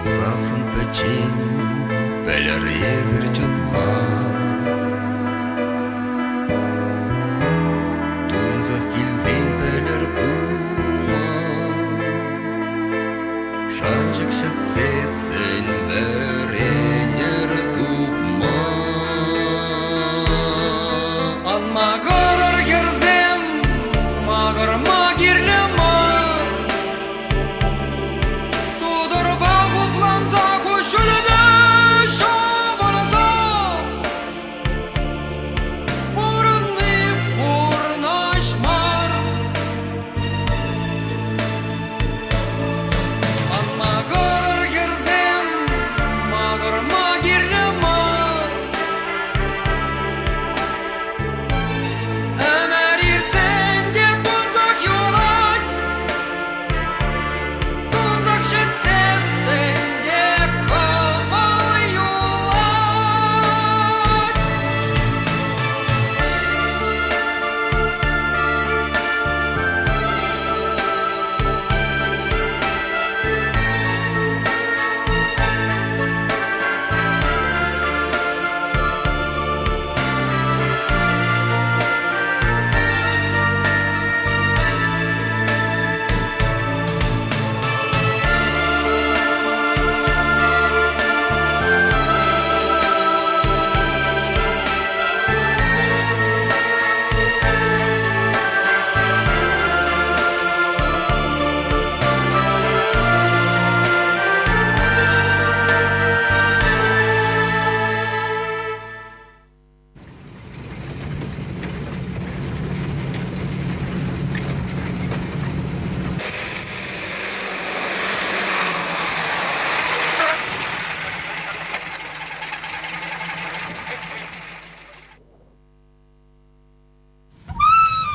Узасын печень, пәлер езір чатма. Тунзақ келсен пәлер бұлма. Шанжық шатсесін бәренер тупма. Анма көрір керзем, мағыр мағирлі мар. Тудыр бағу планза көшілбе шабырза. Бұрынны бұрнашмар. Анма көрір керзем, мағыр мағирлі мар. Әмәр ертең де тонзақ юлат. Тонзақ шетсесін де қапал юлат.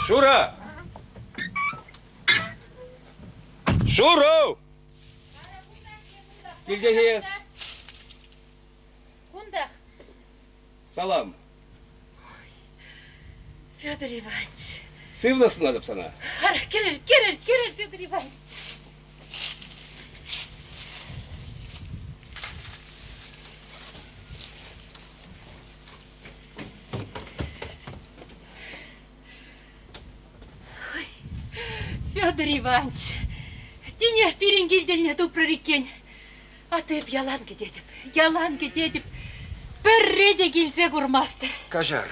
Шура! Шуру! Келдегез. Кундах, Салам. Федор Иванович. Сывлық сынадып сана. Ара, келер, Федор Иванович. Ой, Федор Иванович, дене перенгелдельне тупрырекен. А ты б яланғы дедіп, бір реде келсе құрмастыр. Кажар.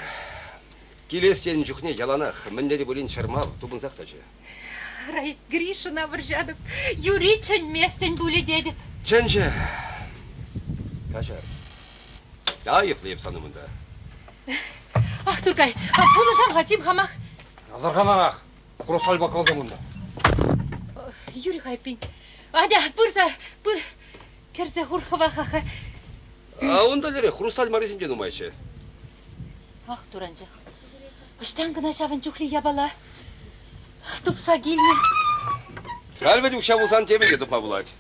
Келес сенің жүхне яланақ, мінне де бөлін шармал, тубын зақтачы. Рай, Гришина выржадып, юричен местен бөлі дедіп. Чэнжі. Кажар. Айыплайып санымында. Ах, Тургай, bunu жамға жим хамақ. Азарғанақ, құрыстал бақалды мұнда. Юрий Хайпин. Ада, бұрса, бұр. Керсе хурхова хаха. Онда лері, хрусталь марисін ден умайшы. Ах, Туранжа. Ыштан гына шавын жүхлі ябала. Тупса келме. Қалбеді ұқша болсан темеге тұпа бұлад.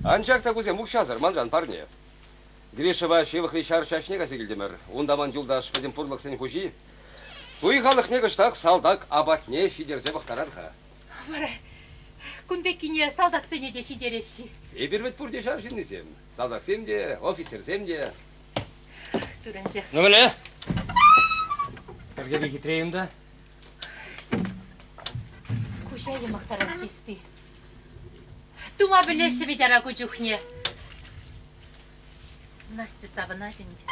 Анчақта көзе мұқшазыр, манжан парне. Грешева шевықли шар шашне кәсегілдемір. Ондаман юлдаш бәдім пұрлық сен хұжи. Туй халық не кыштақ салдак абатне шидерзе бақтарарға. Бара, күнбеккіне салдак сене де шидереші. Ебірбет пұрде шар жиннесем. Салдак сем де, офицер сем де. Туранжа. Ну, біле? Кәрге бекетірейім да? Кушайы мақтарам чисті. Тума білеші бедара күжухне. Насты сабына денде.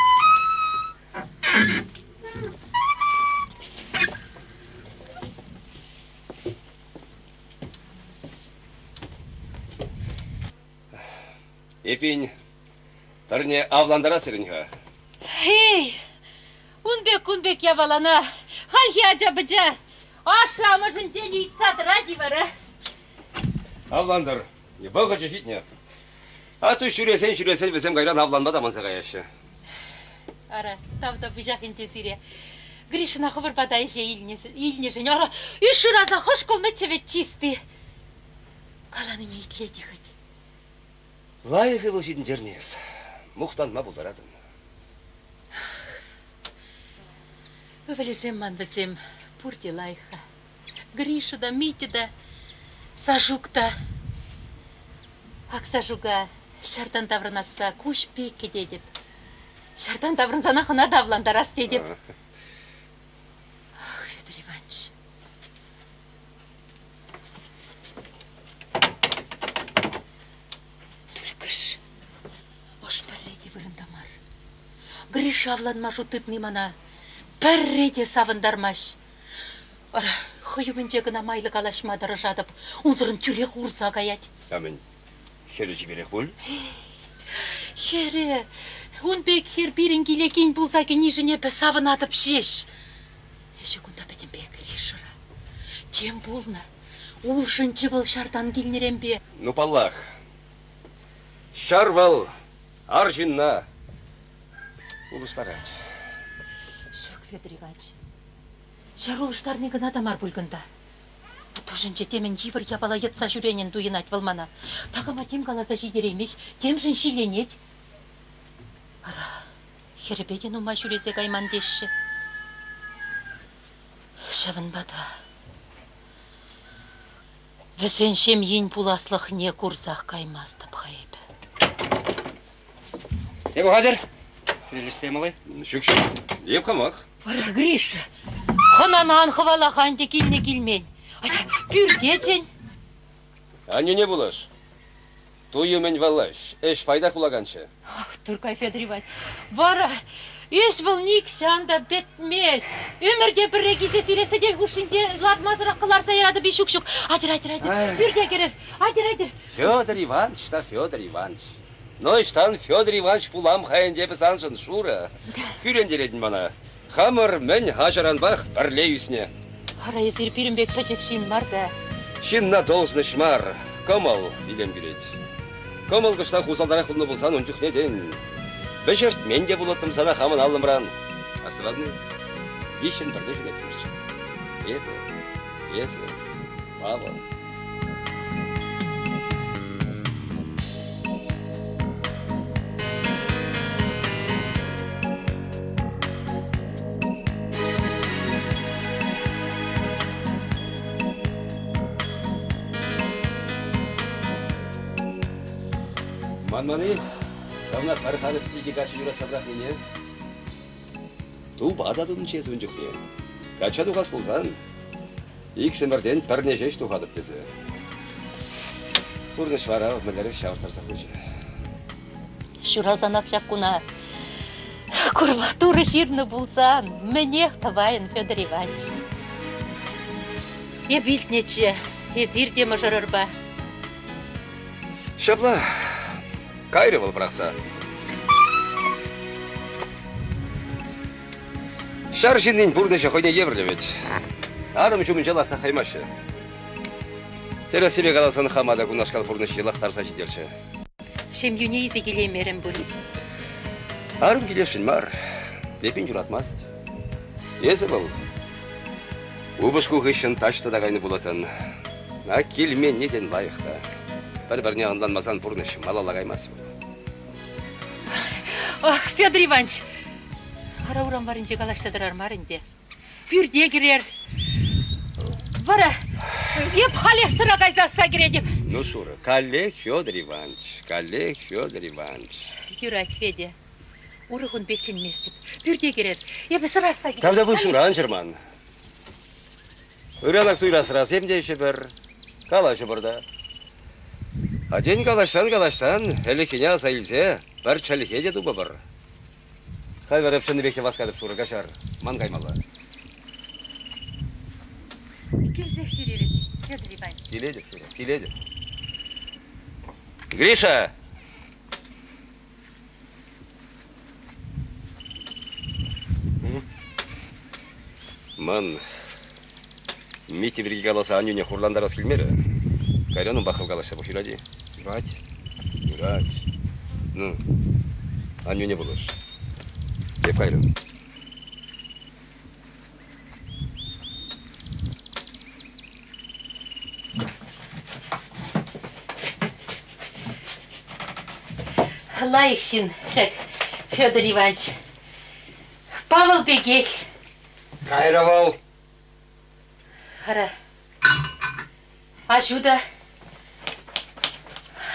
Епин, тарне авландара сірінға. Эй, унбек ябалана. Хальхи ажа-быжа. Аша можын жені итсады ради вара. Авландар, не бұлға жешітне. Аты шүресен бізем қайран авланба да мансаға яшы. Ара, тавда быжақ интесире. Гришина хывыр бадай же илне жен. Ара, үші раза хош қолны чевет чисты. Қаланы не итледи хоть. Лайығы бұл жетін жернес. Мұқтанма бұлдарадым. Вылезем ман візем пурде лайха. Гриша да Митя да Сажук да. Ак Сажуга Шартан таврынаса куш пекке деп. Шартан таврынсана хына давландарас деп. Ах, Федор Иванович. Түлкіш. Ош пәрреде вырындамар. Гриша авланмаш утытны мана. Пәрреде савындармаш. Ара, хойымынже гына майлы калашмадыры жадып, унзырын тюлек урса гаять. Амин. Хері жіберек бол? Хері, он бек хер бірін келекейін болса кенежіне бі савынатып шеш. Еше күнда бәден бек решіра. Тем болны, ол жынчы бол шартан келнерен бе. Ну, паллах. Шар бол, ар жинна. Улыстарат. Шук, Федор Иванович. Жарулыштарны гына дамар бүлгінда. Тожынче темен евір ябала етса жүренен дуйынат вылмана. Тағыма тем қаласа жидеремеш, тем жын шиленет. Ара, хербеден ума жүрезек айман дешші. Шавын бада. Весен шем ен пуласлық не курсақ каймастып хайбі. Ебі қадыр? Сәлелесем алай? Шүкші, еп қамақ. Ара, Гриша, хананан хывалахан де келіне келмен. Пүрдечен. Анне не булаш. Туйы мен валаш. Эш пайдақ булаганчы. Ах, Туркай Федор Иванович. Бара, еш бұл ник шанда бетмеш. Өмірге бір регизе сиресе дел хушинде златмазырақ қылар сайрады бешук-шук. Айдыр. Пүрге керер. Айдыр. Федор Иванович, та Федор Иванович. Ноштан Федор Иванович пулам хайын деп саншын шура. Күрендередін мана. Хамыр мен хажаранбақ бірлей үсіне. Ара езір пирімбек төтек шин бар да. Шинна должны шмар. Комал билем билет. Комал кышта хусалдарақ бұлны болсан ончуқ неден. Бешерт мен де болаттым сана хамын алымран. Асырадны. Бешен бірді жүнеттімші. Есі. Павел. Манманы, сауна қарқаны сілге қачы жүра сабрақ мене. Ту бададың чез өнжікне. Қача дұғас болсан, иксімірден бірне жеш тұғадып тезі. Құрныш вара, мүлері шауыртарсақ көші. Шуралсан ақшақ күна. Курбатуры жирны болсан, менех тавайын, Федор Иванович. Е білтнече, езір демі жырыр ба. Шабла. Кайры бол бірақса. Шар жиннен бұрнышы қойне еврлевет. Арым жүмін жаларса қаймашы. Тері себе қаласын хамада күнашқал бұрнышы елақтарса жиделші. Шем юне езі келемерім бұл. Арым келешін мар. Бепін жүратмас. Есі бұл. Убышқу ғышын ташты да қайны болатын. А келмен неден лайықта. Бір-біріне аңданмасан бұрнышы малала қаймасы бұл. Ах, Федор Иванович, ара уран барынже қалаштадырар марынде. Пүрде керер. Бара, еп халех сыра қайзаса кередіп. Ну шура, коллег Федор Иванович, коллег Федор Иванович. Юрать, Федя, урығын бекчен местіп. Пүрде керер, еп сыраса кередіп. Тавда бұл шура, анжырман. Үралақ туйрасыра семдейші бір, қалашы бірда. Аден қалаштан, әлікіне аса илсе, бір чәліке де дұбы бір. Қай бір әпшінді беке васқадып шуры қашар, ман қаймалы. Келзек жүрелі, Федор Иванович. Келеді, шура, келеді. Гриша! Ман, мити бірге қаласа анюне хурландарас келмері. Кайраның бақыл қалашса бұл юради. Юрать. Ну, анюне болыш. Деп кайрын. Лайықшын, шәк, Федор Иванович. Павел Бегек. Кайравал. Ара. Ажуда.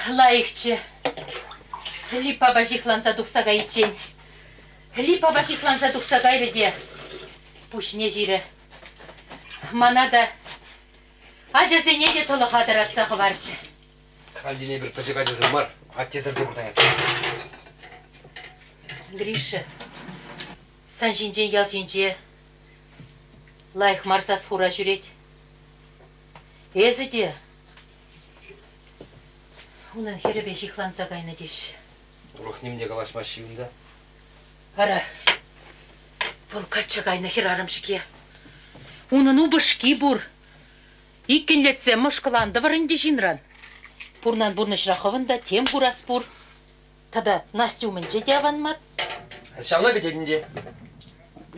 Лайықчы. Липа бажикланса тухсага ичен. Липа бажикланса тухсага иреде. Пушне жире. Манада. Ажа сене де толы қадыратса қыварчы. Қалдене бір пыжыға жазым бар. Аттезірде бұрдан Гриша, сан жинжен ял жинже. Лайық марсас хура жүрет. Езі де. Унын хері бежикланса қайны деші. Дұрық немде қалашма шиында. Ара, бұл кача қайны хер арымшыке. Унын убышки бұр. Иккенлетсе мұшқыланды варынде жинран. Пурнан бурнышраховында тем бурас бұр. Тада Настюмын жеде аванмар. Шамна кетедінде.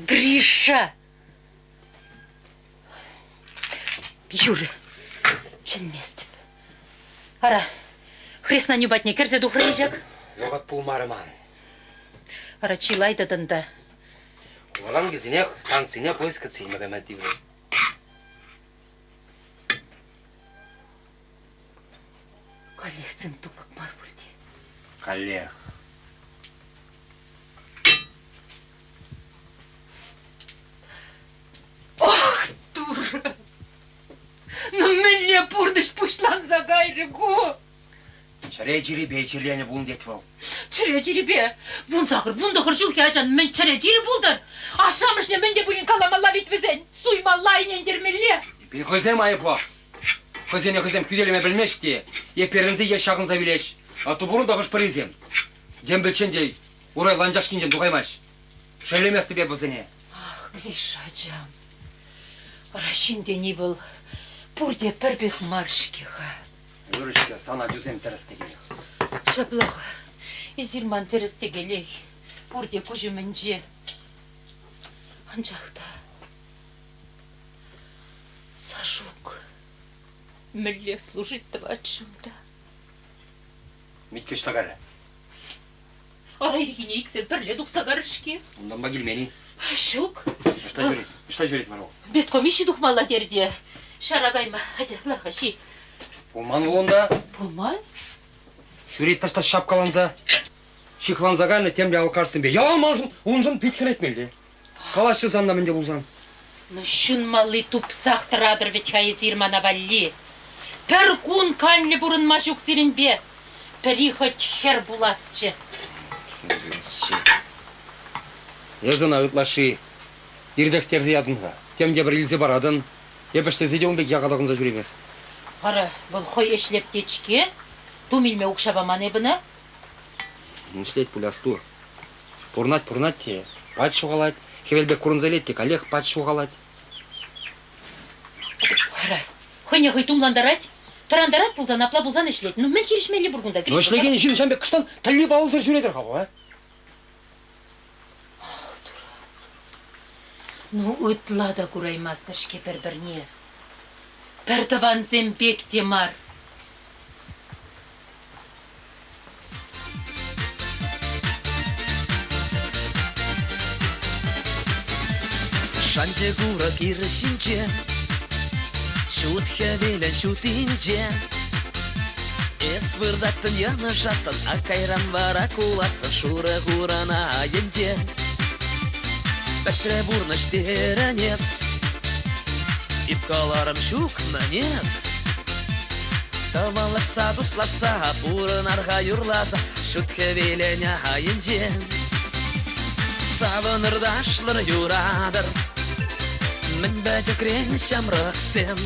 Гриша! Юры, чынместіп. Ара, хресна нюбатне керзе духрыжак. Оғат бұл марыман. Ара, чилайдадында. Оларан кезіне станцияне поиска цеймеға мәддейбі. Коллекцин тупак мар бұрде. Коллег. Ох, дура! Ну, мене пурдыш пушлан за гайрыгу. Чаре жири бейчерлені бұлын детіп ал. Чыре жирибе. Вон загыр, вон дохыр жылки ажан мен чыре жири булдар. Ашамышне менде бүгін каламалла битвізен. Суймалла инендермелле. Bir közem ayıp var. Közem küdeleme bilmiş diye. Yeperinize yaşağınıza bileş. Atı bunu da kış parizem. Dem bilçende uraylanacak kince duqaymaş. Söylemez тебе bozene. Ах, Гришачам. Рашинде не был. Пурде пербек маршкиха. Görüşte sana düzem terste geliyor. Шаблоха. Изирман терестегелей. Пурде кужуменже. Анжақта. Сажук. Мілле служит-то отчым-то. Mitke iştagarı. Арайригине иксен пірле дұқсагарышке. Ondan bagil meni. Шук. İşta jüret var o. Беткомиши дұқмалла дерде. Шарагайма. Hadi ларға ши. Olman onda. Пулман? Jüret taşta şapkalanza. Şıklanzagayla temre alkarsın be. Yalan onjun pitkin etmeli. Kalaşçı zanla mende uzan. Ну шун малы тупсақ тұрадыр бет хайызирмана валли. Пір күн канлі бұрын мажук зирінбе. Пірі хоть хер буласчы. Езін ağıtlaşı. Ирдектерді ядынға. Темде бір илзе барадын. Епіште зедеуін бек яғадығынza жүремес. Ара, бұл хой эшлеп течке. Тумилме укшабаман ебіна. Нишлет пулясту. Пурнать те. Пат шуғалать. Хевелбек курынзалет Олег пат шуғалать. Ара, хойне хой тумландарать. Тұрандарать бұлдан, апла бұлдан эшлет. Ну мен херішмелі бұргында. Но ішлеген жин шамбек қыштан тәліп ауызыр жүредір қабу, Ну ұтла да күраймастыр шке бір-бірне. Пәрдіван зембек темар. Шанче кура киршинче Шут хевелен шут инче Эс вырдаттын яны жаттын Акайран вара кулаттын Шура курана енче Бәтре бурныш теренес Ипкаларым шук нанес Тавалашса дусларса Бурынарға юрласа Шут хевелен енче Савынырдашлар юрадыр Мен бәжікрен шамрықсем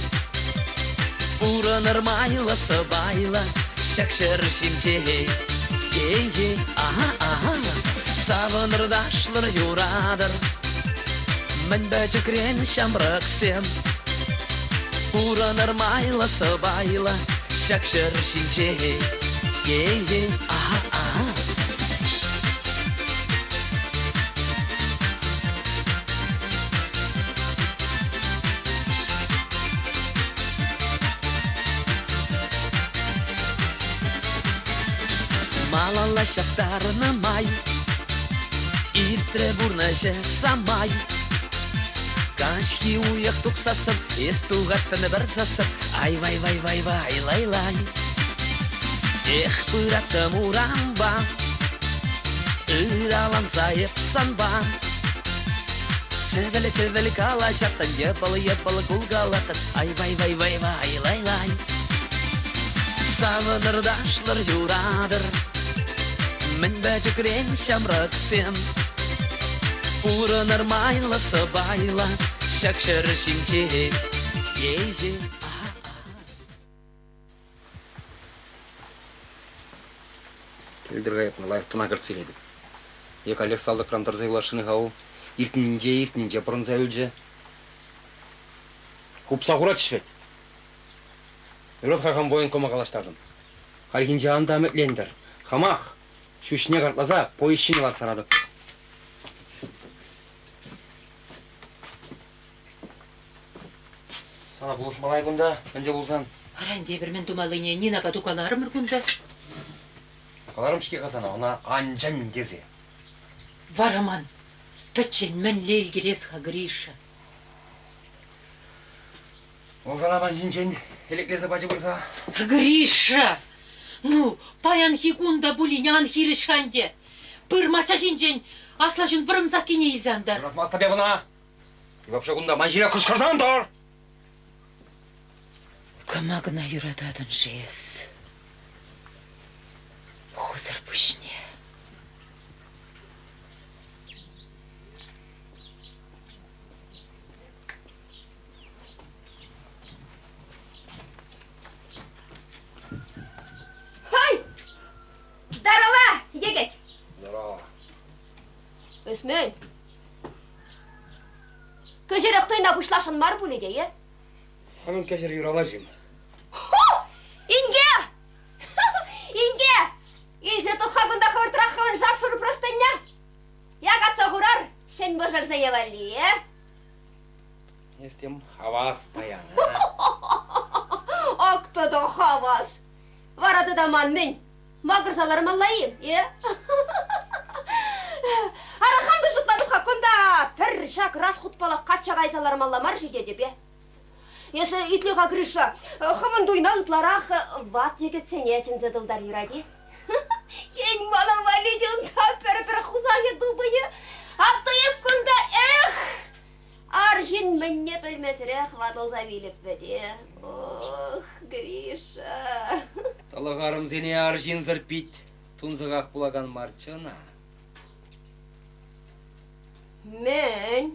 Ураныр майлысы байла Шақшыр шинче Ей, аха Савынырдашлар юрадыр Мен бәжікрен шамрықсем Ураныр майлысы байла Шақшыр шинче Ей, аха Малала шаптарына май Иртре бурнаже самай Кашки уяқ тұқсасып Естуғаттыны бір сасып Ай-вай-вай-вай-вай-лай-лай Эх, пыраттым урамба Ыралан сайып санба. Чевели калачаттан епалы кулгалаттан. Ай вай лай. Савыдырдашлар юрадыр. Мен бәжікрен шамрак сен. Урыныр майлы сыбайла. Шакшыр шимче. Келдірғайыпны лайықтына кіртселеді. Ек Олег салды крандар зайлашыны ғау. Иртнинже бұрын зәулже. Хупса құра түшпет. Үрет қайған бойын кома қалаштардым. Қайгинже анда әметлендір. Хамақ, шүшіне қартлаза, поищинелар сарады. Sana buluşmalay күнда, önce bulsan. Аранде бір мен думалыне Нинаға дукаларым үргінді. Қаларым шке қасана, она анжан дезе. Вараман, пәтчен мен лейл кересха Гриша. Ол заламан жинчен, элеклезе бачы бұрға. Гриша! Ну, паян хигунда булине анхиришханде. Бір мача жинчен, асла жүн бірім закине изандар. Расмас табе бұна. И вообще күнда манжиля қышқырдан тұр. Камагына юрададын жез. Хузыр пүшне. Здорово, егет! Здорово. Өсмін. Көжерек тойна бұшлашын мар бұл еде, е? Ханын кәжір юралажым. Инге! Инге! Изе тухагында хвыртрахын жапшыр простыня. Ягатса ғурар, шен бұжыр заевали, е? Естем хавас паян. Октода хавас. Варады да ман мен. Мағырзаларым алайым, е? Арахамды жұтладық хақында пір шак рас құтпалық қатшақ айзаларым алламар жеге деп, е? Есі итліға Гриша, хымын дуйна ұтларақ ват егет сене әчін зәділдар юради. Кен мана валиден пір құзағы дубыне. Аптайып күнда, аржин мінне білмесірек вадыл завиліп бәде. Ох, Гриша. Талағарым зене аржин зірпит, тұнзығақ бұлаган марчына. Мен?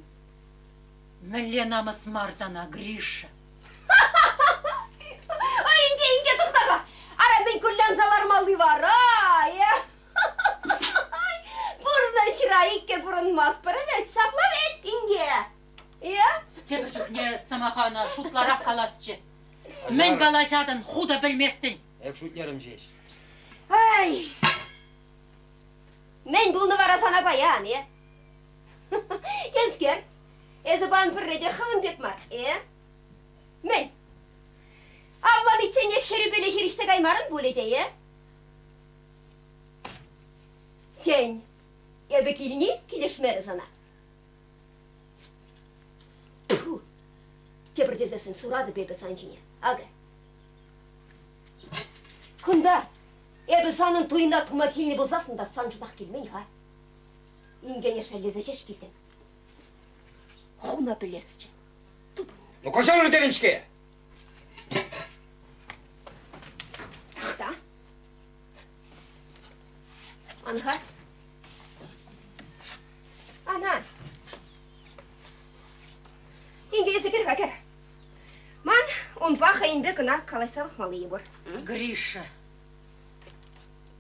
Мәле намыс марзана, Гриша. Инге тұқтаға. Ара мен күллен заларым алды бар, е? Бұрына шыра икке бұрын мас бұрын әт шапла бет, Инге. Е? Тебір жүхне самахана шутларақ қаласычы. Мен қалашадын худа білместін. Әк шутлерім жеш. Ай! Мен бұлны бара сана баян, е? Кенскер, езі бан бір реде қымын бек мар, е? Мен? Авлан içine heribele herişte kaymarın böyle diye. Sen, ebekilini kileşmeri sana. Puh, tebir dezesin suradı bebe sancine, aga. Kunda, ebe sanın tuyunda tuma kilini bozasın da sancıdak gelmeyi ha. İngene şerlezeceş gildin. Хуна білесічі. Ну, қашан уже дедім шке? Да? Анха? Ана. Инге есі кер хакер. Ман, он баха инбе кына калайсавық малы ебір. Гриша,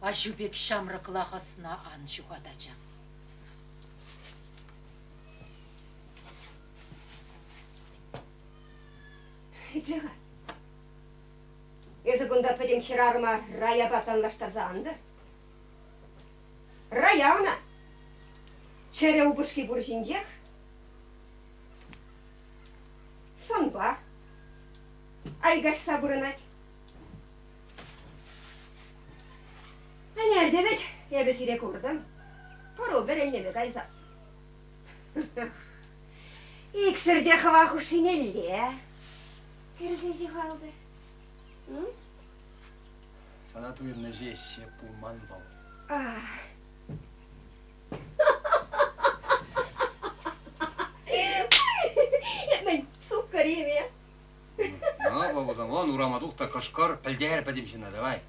ажубек шамрак лахасына ан жуғадача. Итлеға. Езі күнда пәдем хирарыма рая батанлаштарза анды. Рая она. Чере убышки буржинжех. Санба. Айгаш сабырынать. А nerede bet? Ebesire kurdum. Пару берелнеме кайзас. İksirde hava huşinelli. Кірзежі қалды. Санатуирны жеш, шеп пулман бол. Вон урамадук та кашкар, пельдер подимщина, давай.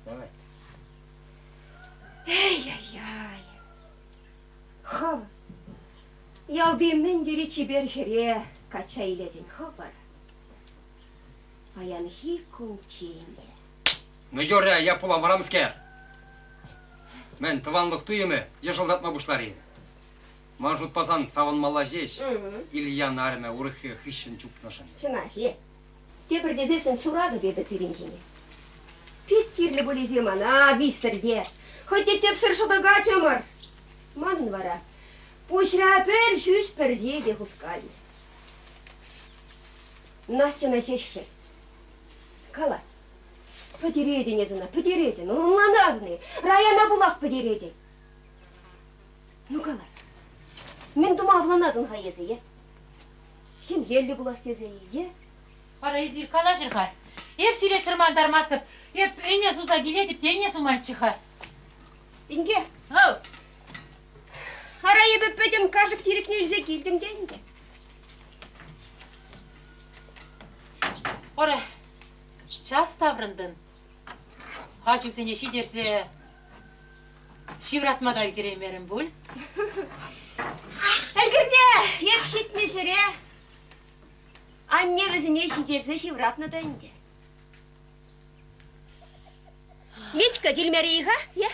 Ай-яй-яй. Хо. Ялбимнен дери чибер хере кача иледин хобар. Аян хи кунчине. Ну жоря, я пулам варамскер. Мен тыванлык туйымы, ешылдатма бушлары. Мажут пазан саван малажеш, Илья нарме урыхы хыщын чупнашын. Чынахи. Тепір дезесін сурады беді сиринжіне. Пит кирлі болі зирмана, бистерде. Хоть теп сыршыда гачамыр. Манын вара. Пушра пер шүш перже де хускали. Настя насешші. Кала. Потереди незына, потереди. Ну, ланагны. Раяна булақ потереди. Ну, кала. Мен дума авланадын хайезі, е? Сен елі булас тезе, е? Пара изир кала жырға. Еп сире чырмандар масып, еп өне суза келедіп, дене суман чыға. Инге, Ау, арайы бөппедім кажық терек нелзе келдім денде. пара, час таврындын. Хачу сене шидерсе, шивратмадай керемерін бұл. Әлгірде, еп шетіне жүре. Анне өзіне шидерсе шивратны денде. Метика келмерейға, е?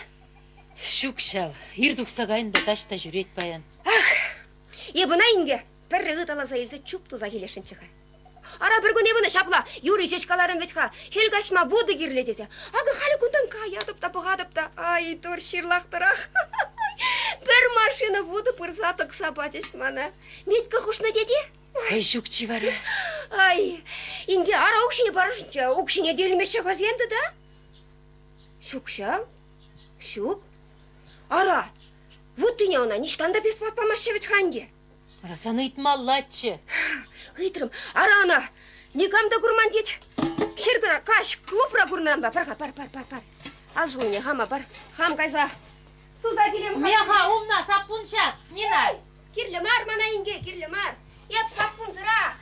Шукшал, ирдук сағайында ташта жүрет баян. Ебіна инге, бір рығы таласа елсе чуп туза келешін чыға. Ара бір күн ебіна шапла, юрий жешкаларын ветха, хелгашма буды кирле десе. Ағы халі күндан каядып та, бұғадып та, ай, тур ширлақтырақ. Бір машина буды пырса тұқса бачыш мана. Метка хушна деде? Ай, шукчи вара. Ай, инге ара укшине барышынча, укшине делмеші қазенді да? Шукшал? Шук? Ара, вот ты не она, ништанда бесплатно машевит ханде. Расаны итмаллатчы. Ыйтрым, ара ана, никамда гурман дед. Шергіра, каш, клубра гурнан ба, пар. Ал жылыне, хама бар, хам кайса. Суза келем. Меха умна саппуншат, Нинай. Кирлі мар, мана инге, кирлі мар. Еп саппун зыра.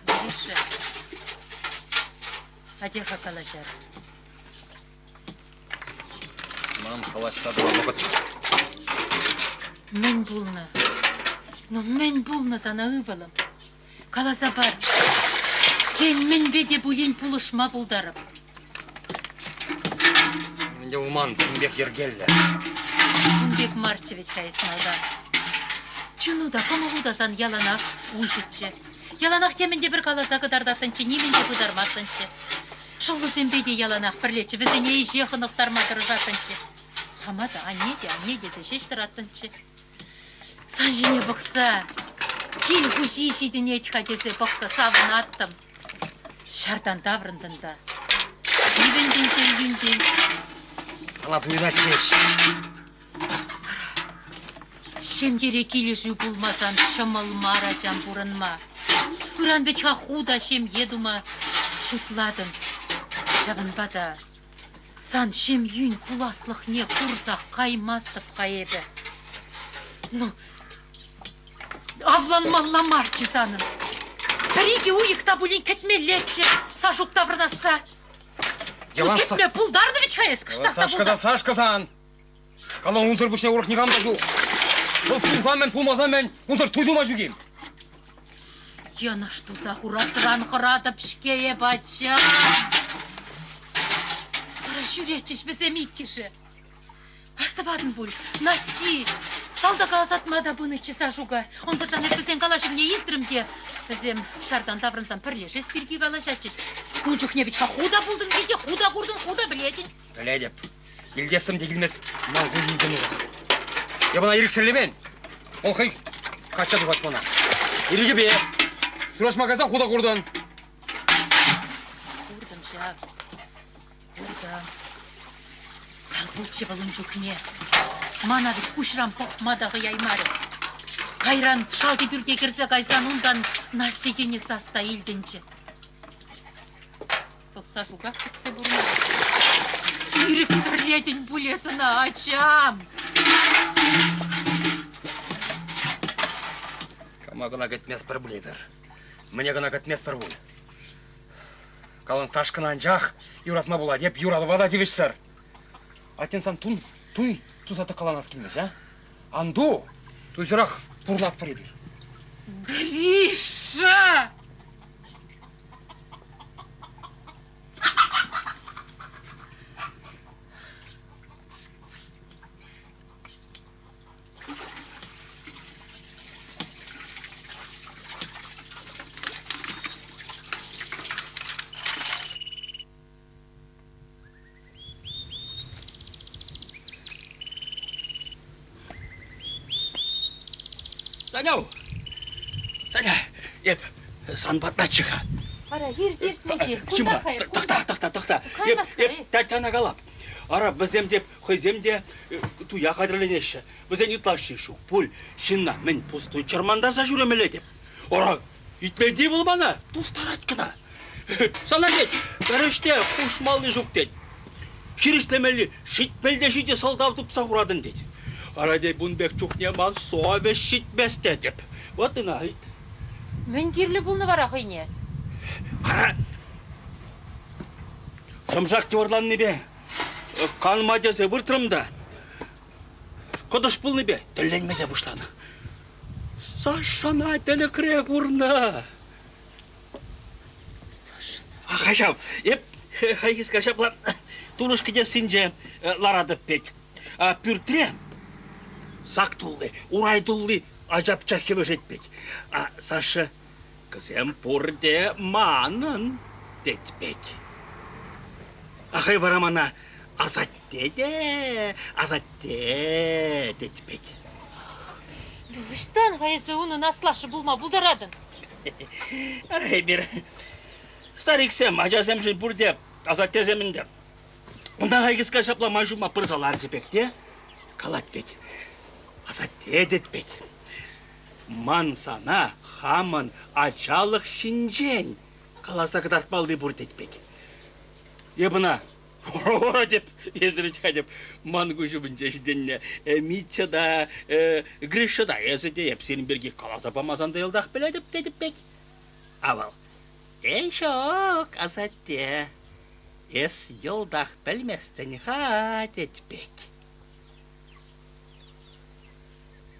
Гриша, адеха калашар. Мам, калашта дура, локотч. Мен булна. Но мен булна сана ывалым. Каласа бар. Тен мен беде булин пулышма булдарып. Менде уман, тимбек ергелле. Кунбек Марчевич хайсналда. Чунуда, комууда сан яланақ уйшытчы. Яланақ теменде бір каласа кыдардатынчы, неменде кыдармасынчы. Шылғы сенбейде яланақ бірлетчі, бізіне жеқынықтарма дыржатынчы. Хамада, анеде шештіратынчы. Сан жіне бұқса, кел хуши шидіне етхадесе бұқса савын аттым. Шардан таврындында. Сивенден шелгенден. Ала буйна чеш. Шемгере келеші булмасан шымыл мара жан бұрынма. Үран бетха худа шем едума шутладын. Шабынбада. Сан шем юн куласлық не курсақ қаймастып қайеді. Ну, авланмалла марчы санын. Біреге уйықта бұлін кетмелетші, сашук таврынаса. Ну, кетме пулдарды ведь хаес кыштақта болса. Сашказан. Кала унтыр бұшне урық неғамда жу. Пулзан мен, пулмазан мен, унтыр туйдума жүгем. Яна что за хурасран хырады пішкее бача. Жүречіш бізем иккеші. Астабадын бұл, Насти, салда қаласатмада бұны чеса жуға. Он затан бізен қалашым не елтірімге. Бізем шардан таврынсан пірлеші спирги қалашачыш. Ну жүхневич худа бұлдың кейде, худа құрдың, худа білетін. Біледіп, елдесім дегілмес, мал гүлінген ұға. Ебана ерік сірлемен, ол қай қачады батмана. Ерігі бе, сұраш магазан худа құрдың. Құрдым жа, құрдым. Салғылчы бұлын жүхне. Манады күшрам поқмадағы яймары. Қайран шалды бүрге кірсе қайсан ұндан настегені саста елденчі. Тұқса жуға күтсе бұрын. Үйрік сүрлетін бұлесіна ачам. Ама гына кетмес бір білебір. Міне гына кетмес бір бұл. Калын Сашкынан жақ, юратма була деп, юралы вада девешсір. Атен сан туй, тузаты қаланас кемдеш, а? Анду, тузырақ бурлап біребір. Гриша! Саня, еп, сан батначыға. Ара, ердертмейді. Чима, тақта. Еп, тәттәна қалап. Ара, бізем деп, хойзем де, туя қадырленеші. Бізен итлашы шу, пул, шынна, мен пустой чармандарса жүремеле деп. Ара, итледи бұл бана, тустарат кына. Сана дед, біріште қушмалы жүк дед. Шириштемелі, шитмелде жиде салдавдып сағырадын дед. Ара де, бұнбек чухне мал сове шитместе деп. Вот и найт. Мен кирлі бұлны бар ақойне. Ара, шымжақ теварланны бе, қаныма дезе выртырымда. Қодыш бұлны бе, тілленмеде бұшланы. Сашана тілі крек ұрна. Сашана. Қашам, еп, қайгіз қашапла, тұлышқыде сінже ларадып бек. Пүртірен, сақтулы, урайдулы, ажапча кебе жетпек. Саша, кызем пұрде манын детпек. Ахай барамана азатте детпек. Дұғыштан ғайызы оны наслашы бұлма бұлдарадың. Арай бір, стариксем, ажасем жын пұрде азатте земінде. Онда қайгіз қашапла мажума пырзалар жепекте, калатпек. Азатте детпек. Ман сана хамын ачалық шинжен қаласа қыдартпалды бұр детпек. Ебіна, ора деп, езірітқа деп, ман көшібін жешденне, Митя да, Гриша да, езіде епсерін берге қаласа памазанды елдақ біледіп дедіппек. Авал, шок, азатте, ес елдақ білместен ға детпек.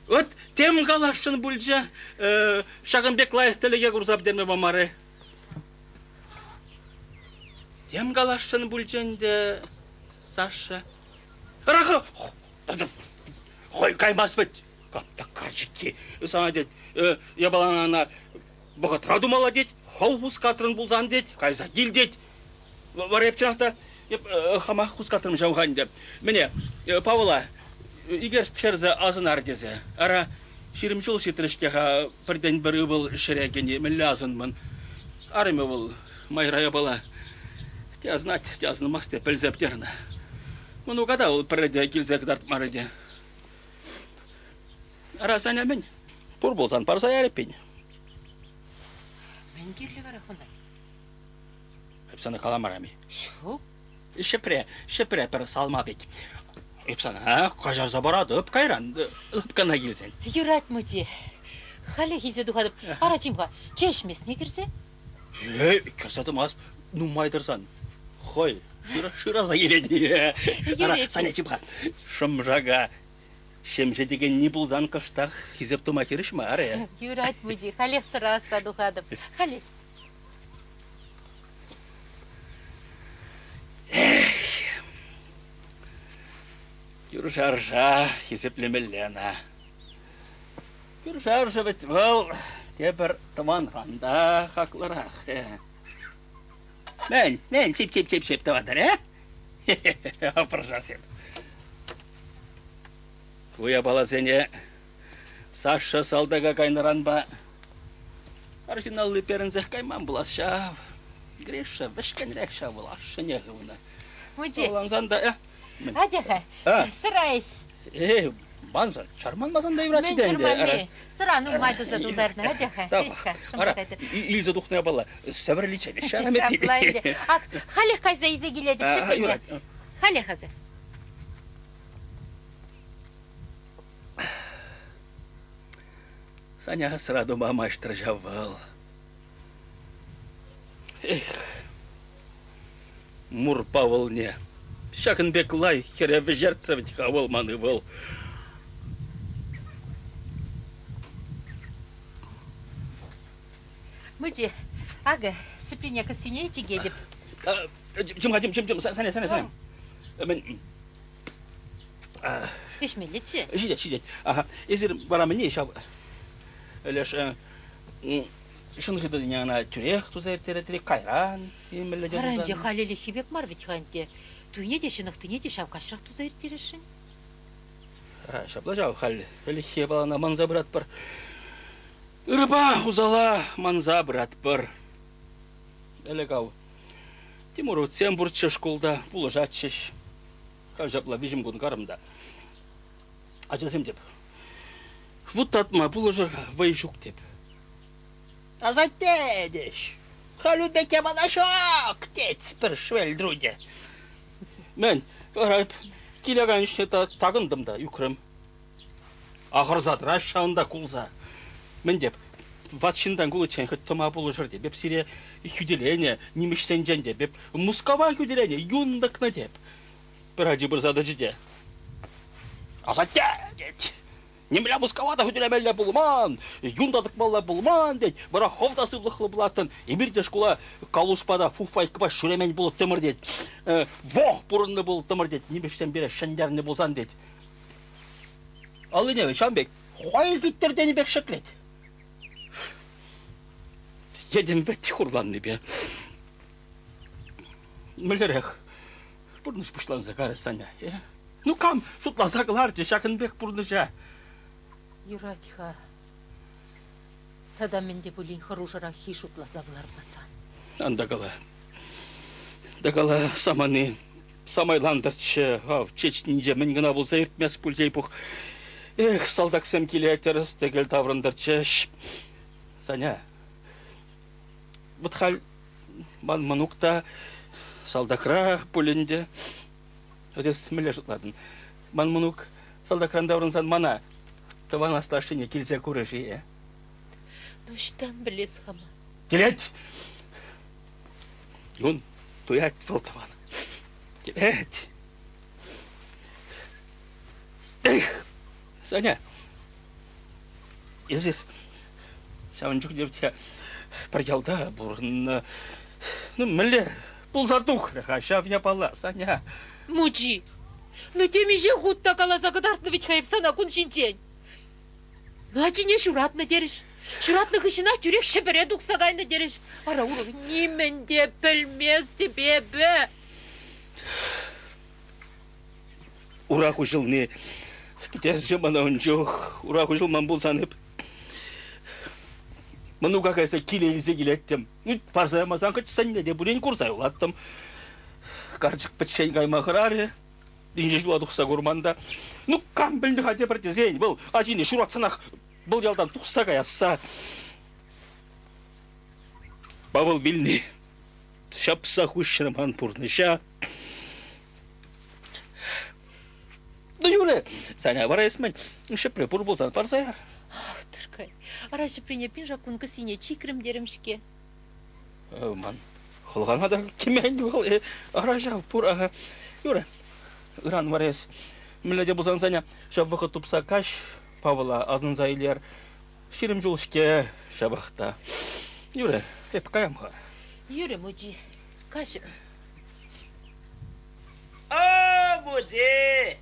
Вот тем галашын бульджа Шагынбек лайық тіліге құрзап дерме бамары. Тем галашын бульдженде Саша. Рахы! Хой каймас бет. Капта каржикки. Сана дед, ябаланана бұғытра думала дед. Хау хускатрын бұлзан дед. Кайза дил дед. Бар епчанақта хамақ хускатрын жауған деп. Міне, Павла, егер пшерзі азынар дезе. Ара ширим жол шетіріштеға бірден бірі бұл шерегені мүлі азынмын. Арымы бұл майрая бала. Те знать, те знамас те пілзептеріні. Мұны қада ол бірде келзек дартмарыде. Ара сәне мен, тұр болсан парса әріппен. Мен кирлі бар ақындай. Әпсаны каламарами. Шоп? Шепре пір салма бек. Әпсаны қажарза барады, өп қайран, өпкана келсен. Юрат мұте. Халі хилзе дұғадып, арачимға чешмесіне кірсе? Кірсадым аз, нумайдырсан. Хой, шыраза келеді. Ара, санетипға, шымжаға, шемже деген не бұлзан қыштақ хизеп тұма керіш ма, ара? Юрат мұте, халі сыраса дұғадып. Халі. Күршаржа хизеплемеллена. Күршаржа бет бұл, тепір тұман қанда қақлырақ. Мен, сеп тавадар, Апыржа сеп. Куя бала зене, Саша салдага кайнаран ба. Оригиналлы перінзех кайман бұлас шав. Гриша вішкенрек шав бұлас шыне ғывына. Мұте, Оламзанда, адеға, сырайш. Банза, чарман мазанда еврачи Мен денде. чарманне, сырану майды задулдарны, адеға, ешқа, шымшақайды. Илза духная бала, сәвірліче, шараме Шаплайды. Халі қайза изе келеді, шықпене. Халі қағы. Саня сраду мамаштыр жавал. Эх, мур по волне. Шакынбек лай, хереве жертвовать хавал маны вол. Мыжи, ага, шиприняка синее чигедіп. Жым, Саня. Мен... Ешмелетші. Жидет. Ага, езір барамын не шаб... Леш... Шынғы дұны ана түрек тұзайыртері кайран... Аранде халелі хибек мар ведь ханте. Туйне де шынықты не де шавкашырақ тұзайыртерешін. Шабла жау хал. Әлі хебалана манза брат бар. Үрба узала манза брат бар. Әлі гау. Тимур өтсен бұртшы школда бұлы жатшыш. Жабла вижим гон карымда. Ачасым деп. Вот татма бұл уже вайжук деп. Азатте деш. Халюбеке балашок тец бір швел друде. Мен келеген іште тағындым да үкірім. Ақырзат рашауында кулза. Мен деп. Ватшиндан кулычен хыттыма бұл жыр деп. Сире хүделене немішсен жен деп. Мускава хүделене юндықны деп. Ради бірзады жиде. Азатте, дед. Немля мусковата хүделемелі бұлман, юндадық балла бұлман, дед. Бірақ ховдасы бұлықлы бұлаттын, емірде шкула калушпада фуфайкыба шүремен бұлы тымыр, дед. Воқ бұрынны бұлы тымыр, дед. Немештен бері шәндеріні бұлзан, дед. Алы неве, Шамбек, қойыл күттердені бек шеклет. Едім бәтті құрланны бе. Мүлірек. Бурныш пушлан загары Саня. Ну кам, шутла загларчы, Шакынбек бурныша. Юратьха. Тада менде бұлін хорошырақ хи шутла заглар басан. Андагала. Дагала саманы, самайландырчы, чечнинже мен гына болса ертмес пульдей пух. Эх, салдаксам келетеріс, тегел таврындырчы. Саня, вот хал манукта салдакра пулінде. Өдес мілі жұтладын. Манмунук салдакран даврынсан мана. Таван асташыне келзе көріші. Ну, штан білес хама. Келет! Юн туят был таван. Келет! Эх! Саня! Езір. Шавынчук девтіға паргалда бұрын... Ну, мілі бұл задух. Шав я пала, Саня. Мучи! Ну, теми же хутта каласа кадартны ведь хайып сана кун шинчен. Ну, а чине шуратны дереш. Шуратны хышына тюрек шепере дуксагайны дереш. Ара уру немен де білмес тебе бе. Ура хушыл не... Питер же мана ончух. Ура хушыл ман бұл санып. Ману какайса килелізе келеттім. Ну, парзаймасан качсан не де бурен курсай улаттым. Карчык патшайын каймақырары. Динже жуа тұқса көрманда. Ну, кам білді қате бір тезейін. Бұл ажине шуратсынақ бұл ялдан тұқса қаясса. Бабыл білні. Шапса хушырман пұрныша. Ну, юре, Саня, бара есмен. Шепре пұр болсан парзаяр. Ах, тұркай. Ара шепрене пин жакун кысине чикрім деремшке. Ман, қолғана да кемен бол. Ара жау пұр аға. Юре. Иран варес. Миледе бұзан Саня, шап вақыт тұпса каш, Павла азын зайлер, шерім жолышке шабақта. Юре, хеп қаям ға. Юре, Муджи, кашым. О, Муджи!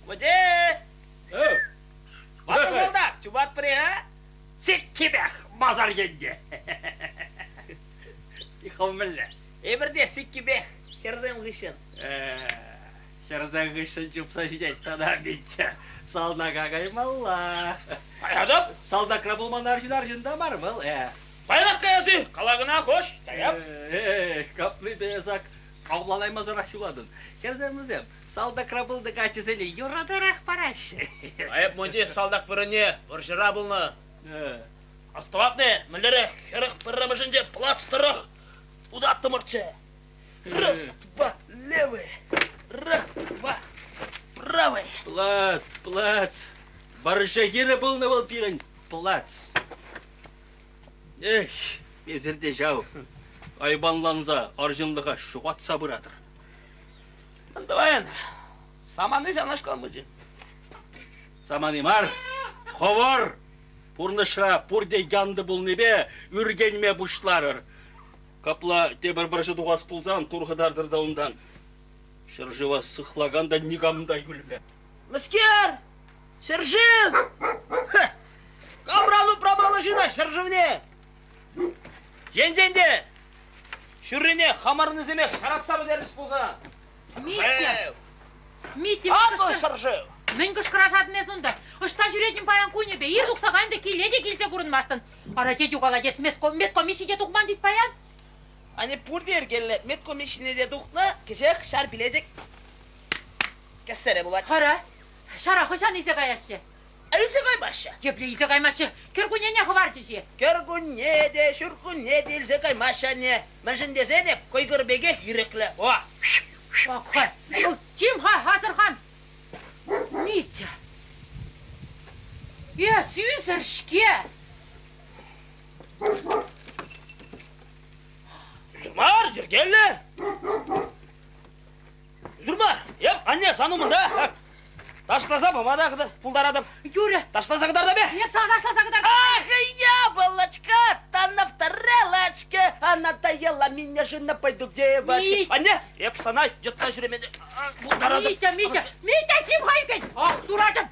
Муджи! Баты солдат, чубат пре, а? Сиккибек, мазар енде. Ихом мілі. Эбірде сиккибек, керзем ғышын. Шарзаңғышын жұпса жидет сана бетті. Сална қағаймалла. Таядып? Салда крабылман аржында бар бұл, Байлақ қаясы, қалағына қош, таяп. Каплы бейсак, қаулалаймазырақ шуладын. Керземізем, салда крабылды қачысыны юрадырақ парашы. Айып Муджи салдақ біріне, бір жыра бұлны. Астыватны, мүлері, херық бірімішінде пластырық, удатты мұртшы. Раз, два, левый. Раз, два, правый. Плац. Барыша ері бұлны бұл пирін. плац. Эх, безерде жау. Айбанланза, аржынлыға шуғатса бұратыр. Давай, саманы жанашкан бұжы. Саманы мар, ховар, пурныша, пурде янды бұл небе, үргенме бұшларыр. Капла тебір бірші туғас пулзан, турғыдардыр да ондан. Шыржыва сықлаганда нигамда юлме. Мыскер! Сержив! Камралу промаложина, серживне! Женденде! Шүррене хамарын іземек, шаратсабы дәріс болса. Митя! Митя, Аты сержив! мен кышкырашатын не сонда. Ышта жүретін паян көнебе, ир тұқсағайында келеде келсе көрінмастын. Ара дедю қаладес метко мишиде тұқман дейді паян. Ани пурдер келі метко мишинеде тұқны, кешек шар біледік. Кәссәрі болады. Ара, шара хышан исе қаяшы. Айсы қаймашы. Кепле исе қаймашы, керкүнене хывар жеше. Кергүнне де, шүркүнне де, илсе қаймашы не. Мәшін десене, койгырбеге юреклі. О! Бақы, Тим Хазырхан. Митя. Сүйсіршке. Üzürmar, jirgelle. Üzürmar, yap anne sanımında. Taşlasa babada kıdı, puldaраdım. Юрі, Ташласа кыдар бе? нет, сағашласа кыдар. Ах, яблочко, там на тарелочке. Она таела меня же на пойду к девочке. Мить! Анне, еп санай, жытта жүременде. Пулдарадым. Митя, Тим Хайкен. Ах, дурачым.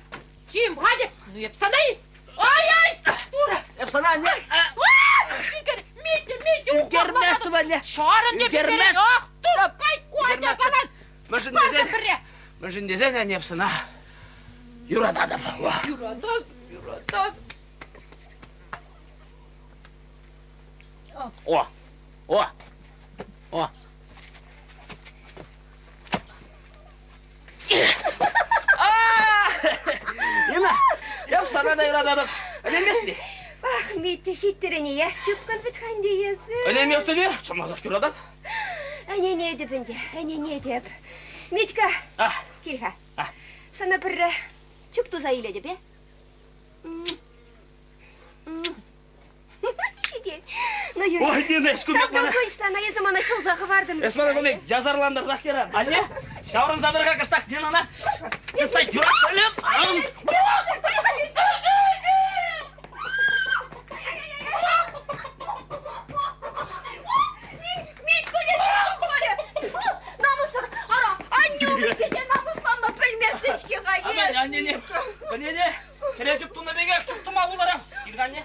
Тим Хайкен. Ну, еп санай. Ай, дура. Еп санай, анне. Митя, Үлгерместі бәне. Шарын деп Үлгермес. Ах, дура, қай қуача балан. Мүшін Басы дезен, бірре. мүшін дезен, анне еп сана. Юрададым. Юрадан. О, о. Ема, еп сана да юрададым. Önemli. Ах, Митя, шиттеріне, я чүпкін бітқан дейесі. Önemli бе? Чымазақ юрадам. Әне не деп інде, әне не деп. Митька, келға. Сана бір чүп туза еледі бе? Шеде, ну юрі. Ой, нені ескүмек Таппен мана. қойстана, езі мана шылзағы бардым. Esmana көмек, жазарландырзақ керен. Анне, шаурын задырға кыштақ ден ана. Кыстай юрак сәлем. Anne, kere cüptüğünde bege tuttum avullara. Girganne.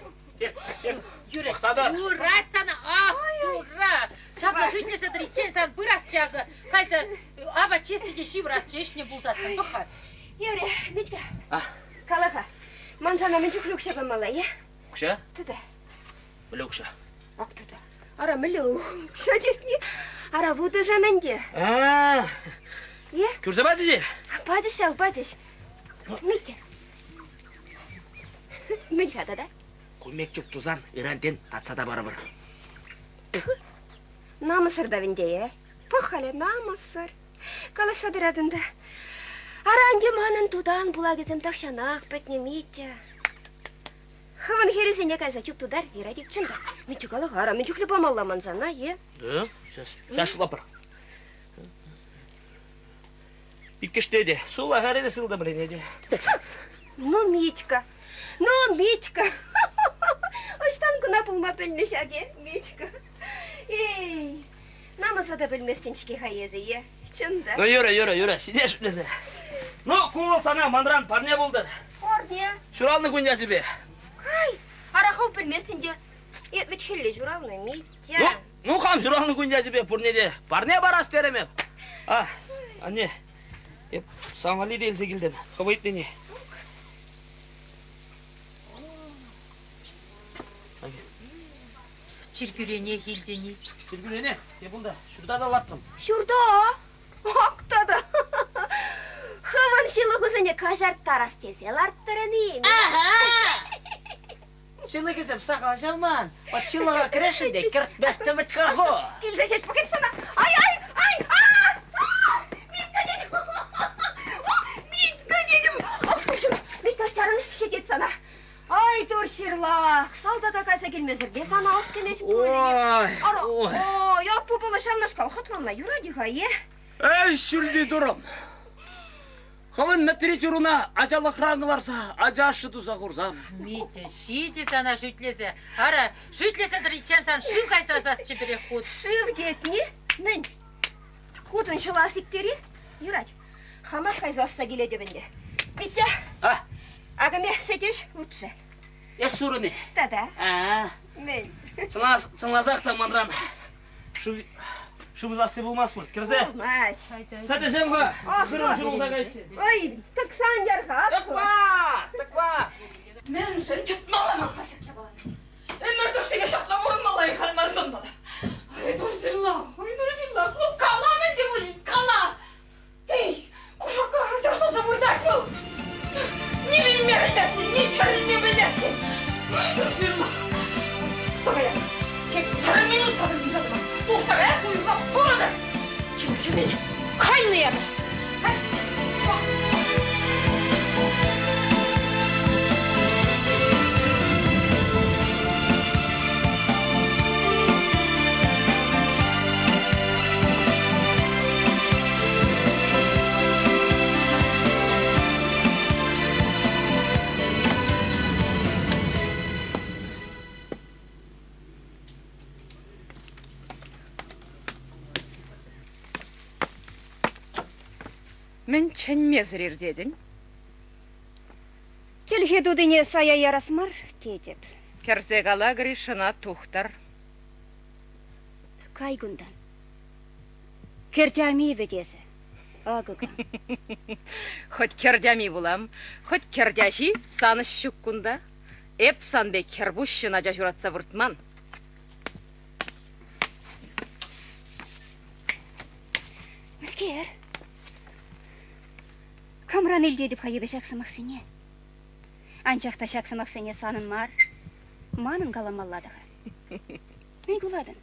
Юрі, Мақсады. дура сана, ах, дура. Шапла жүйтнесідір ичен сан бұрас жағы. Қайсы, аба честіде шиврас жешіне бұлзасын, бұқар. Юрі, Митька, қалаға. Ман сана мен жүк люкша бамала, е? Күші? Тұда. Білі күші. Ақ тұда. Ара мүлі, күша деріне. Ара вуды жананде. Е? Күрсе бәді же? Падыш. Митя. Митька да? Көмек жүп тузан, ирантен татсада бары бір. Намысыр да венде, е? Пахале намысыр. Қаласадыр адында. Аранде манын тудан була кезім тақшанақ бәтіне Митя. Хывын хересене кайса чүп тудар, иради. Чында. Митя қалаға ара, мен жүклі бамалламан зана, е? Да, шашылап бір. Иккештеде, сула ғареде сылды біленеде. Ну, Митька. Оштан күна пулма пілні шаге, Митька. Ей, намысада білместен шке хайезі, е? Чында. Ну, юра, сиде шүлесі. Ну, күн сана мандран парне болдыр. Орне. Шуралны күнде тебе. Кай, арақау білместен де. Ведь хелле журалны, Митя. Ну, қам шуралны күнде тебе пұрнеде. Парне барас теремеп. Анне, самали делсе келдім. Қабайт дене. Чиркюрене елдені. Жүргүлене, бұнда, шұрда да лаптым. Шурда, ақтада. Хаван шилы күзіне кажарт тарас тезел арттырыны. Шылы кезім сақал жаман. От шылыға кірешінде кірт бәсті мүткафо. Келді шеш пакет сана. Ай! Митька дедім. Митька чарын шекет сана. Ай, туршыр, келмезерде сана ас кемеш Ой, Ой, аппу болашамнашкал хатламна юрадиға, е? Эй, шүлді дұрым. Хавын мәттіречіруна ажалық раңыларса, ажашы тұза құрзам. Митя, шите сана шүтлесе. Ара, шүтлесе дыричен сан шив кайсасас чебере худ. Шив детни, мен. Худын шыласиктери, юрад. Хама кайзасса келеді бінде. Митя, агаме сетеш лучше. Сурыны. Да-да, А, мен. Сыңлазақ та манран. Шыбызасы болмас бұл, кірзе? Болмас. Сәтежен ба, бірім жұрылда қайтсы. Ой, тықсан жарға, Тықпа. Мен үшін жұтмаламын қашық ябаланы. Өмірді шеге шапқа орынмалай қалмарсын бала. Ой, дұржырла, бұл қала мен де бұл, қала. Ей, құшаққа жашласа бұйдақ бұл. Не білмесін, не чәрілме білмесін. Ой, дұржырла. Тұқсағая, тек бір минут қадырын задымас. Тұқсағая бұйға бұрады. Чемчізбе, қайныяды. Мен чәнмезірер дедін. Челхедудыне сая ярасмар, тетеп. Кәрзе қала Гришина тұқтар. Кайгундан. Кертями ведесі. Агыға. Хоть кердями булам, хоть кердяши саны шүккунда. Эп санбе кербушшына жашуратса вұртман. Міскер. Камран елдедіп қайыбы шақсымақсыне. Анчақта шақсымақсыне санын мар. Манын қаламалладығы. Мен құладын.